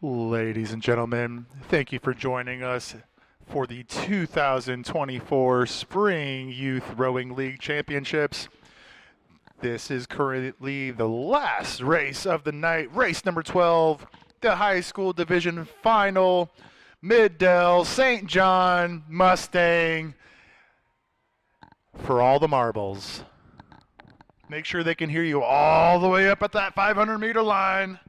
Ladies and gentlemen, thank you for joining us for the 2024 Spring Youth Rowing League Championships. This is currently the last race of the night, race number 12, the high school division final. Mid-Del, St. John, Mustang, for all the marbles. Make sure they can hear you all the way up at that 500-meter line.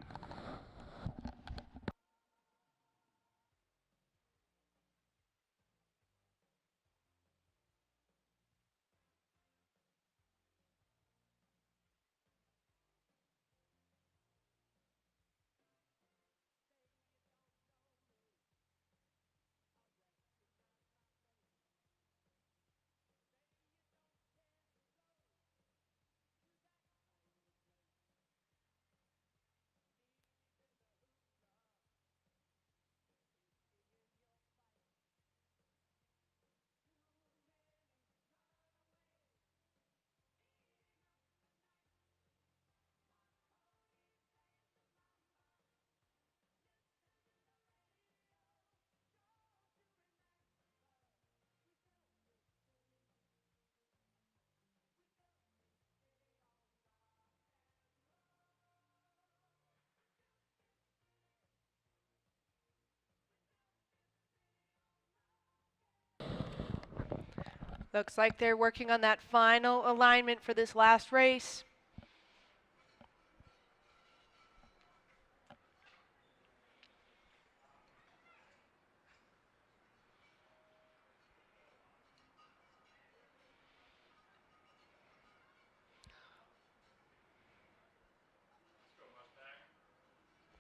Looks like they're working on that final alignment for this last race.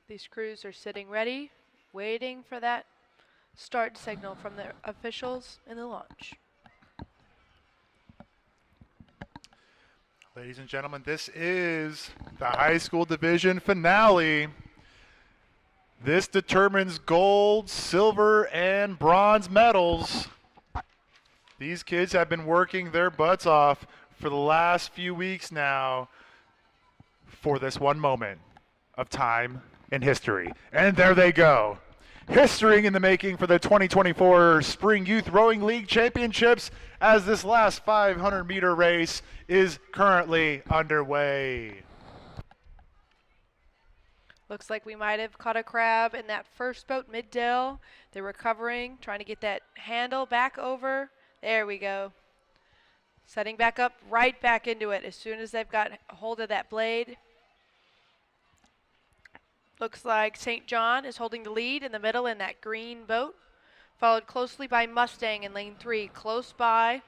These crews are sitting ready, waiting for that start signal from the officials in the launch. Ladies and gentlemen, this is the high school division finale. This determines gold, silver, and bronze medals. These kids have been working their butts off for the last few weeks now for this one moment of time in history. And there they go. History in the making for the 2024 Spring Youth Rowing League Championships as this last 500-meter race is currently underway. Looks like we might have caught a crab in that first boat, Mid-Del. They're recovering, trying to get that handle back over. There we go. Setting back up, right back into it as soon as they've got hold of that blade. Looks like St. John is holding the lead in the middle in that green boat, followed closely by Mustang in lane 3, close by.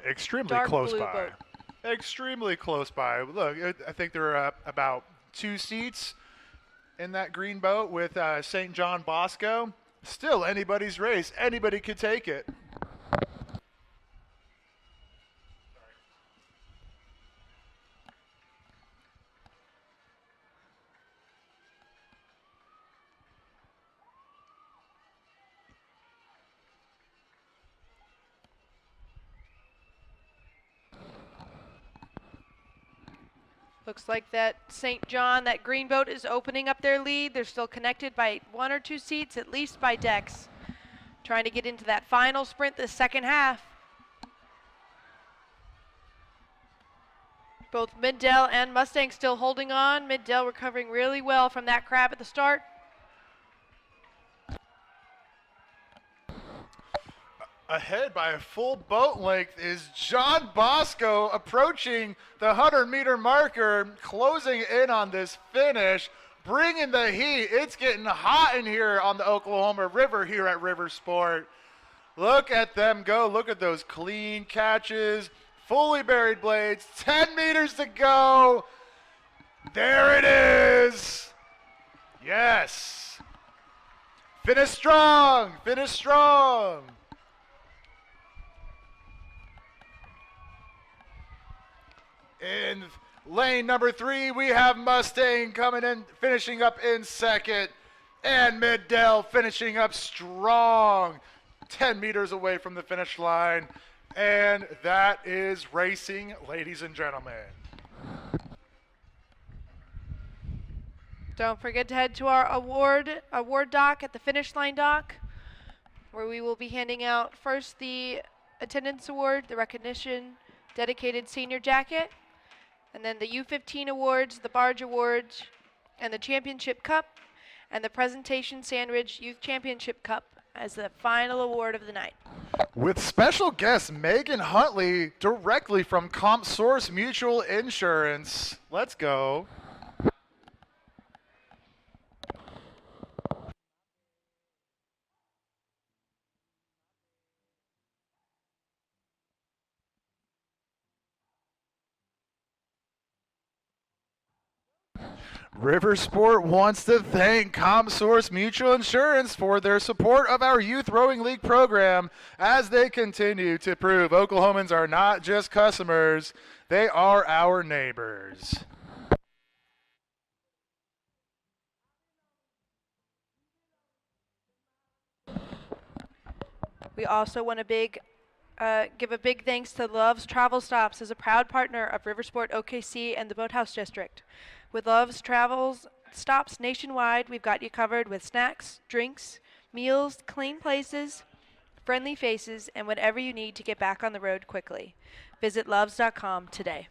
Extremely close by. Boat. Extremely close by. Look, I think there are about 2 seats in that green boat with St. John Bosco. Still anybody's race. Anybody could take it. Looks like that St. John, that green boat is opening up their lead. They're still connected by 1 or 2 seats, at least by decks. Trying to get into that final sprint the second half. Both Mid-Del and Mustang still holding on. Mid-Del recovering really well from that crab at the start. Ahead by a full boat length is John Bosco approaching the 100-meter marker, closing in on this finish, bringing the heat. It's getting hot in here on the Oklahoma River here at River Sport. Look at them go. Look at those clean catches, fully buried blades, 10 meters to go. There it is. Yes. Finish strong. Finish strong. In lane number 3, we have Mustang coming in, finishing up in second, and Mid-Del finishing up strong, 10 meters away from the finish line. And that is racing, ladies and gentlemen. Don't forget to head to our award dock at the finish line dock, where we will be handing out first the attendance award, the recognition dedicated senior jacket, and then the U15 awards, the barge awards, and the championship cup, and the presentation sandwich youth championship cup as the final award of the night. With special guest Megan Huntley directly from CompSource Mutual Insurance. Let's go. Riversport wants to thank CompSource Mutual Insurance for their support of our Youth Rowing League program as they continue to prove Oklahomans are not just customers, they are our neighbors. We also want to give a big thanks to Love's Travel Stops as a proud partner of Riversport OKC and the Boathouse District. With Love's Travel Stops nationwide, we've got you covered with snacks, drinks, meals, clean places, friendly faces, and whatever you need to get back on the road quickly. Visit loves.com today.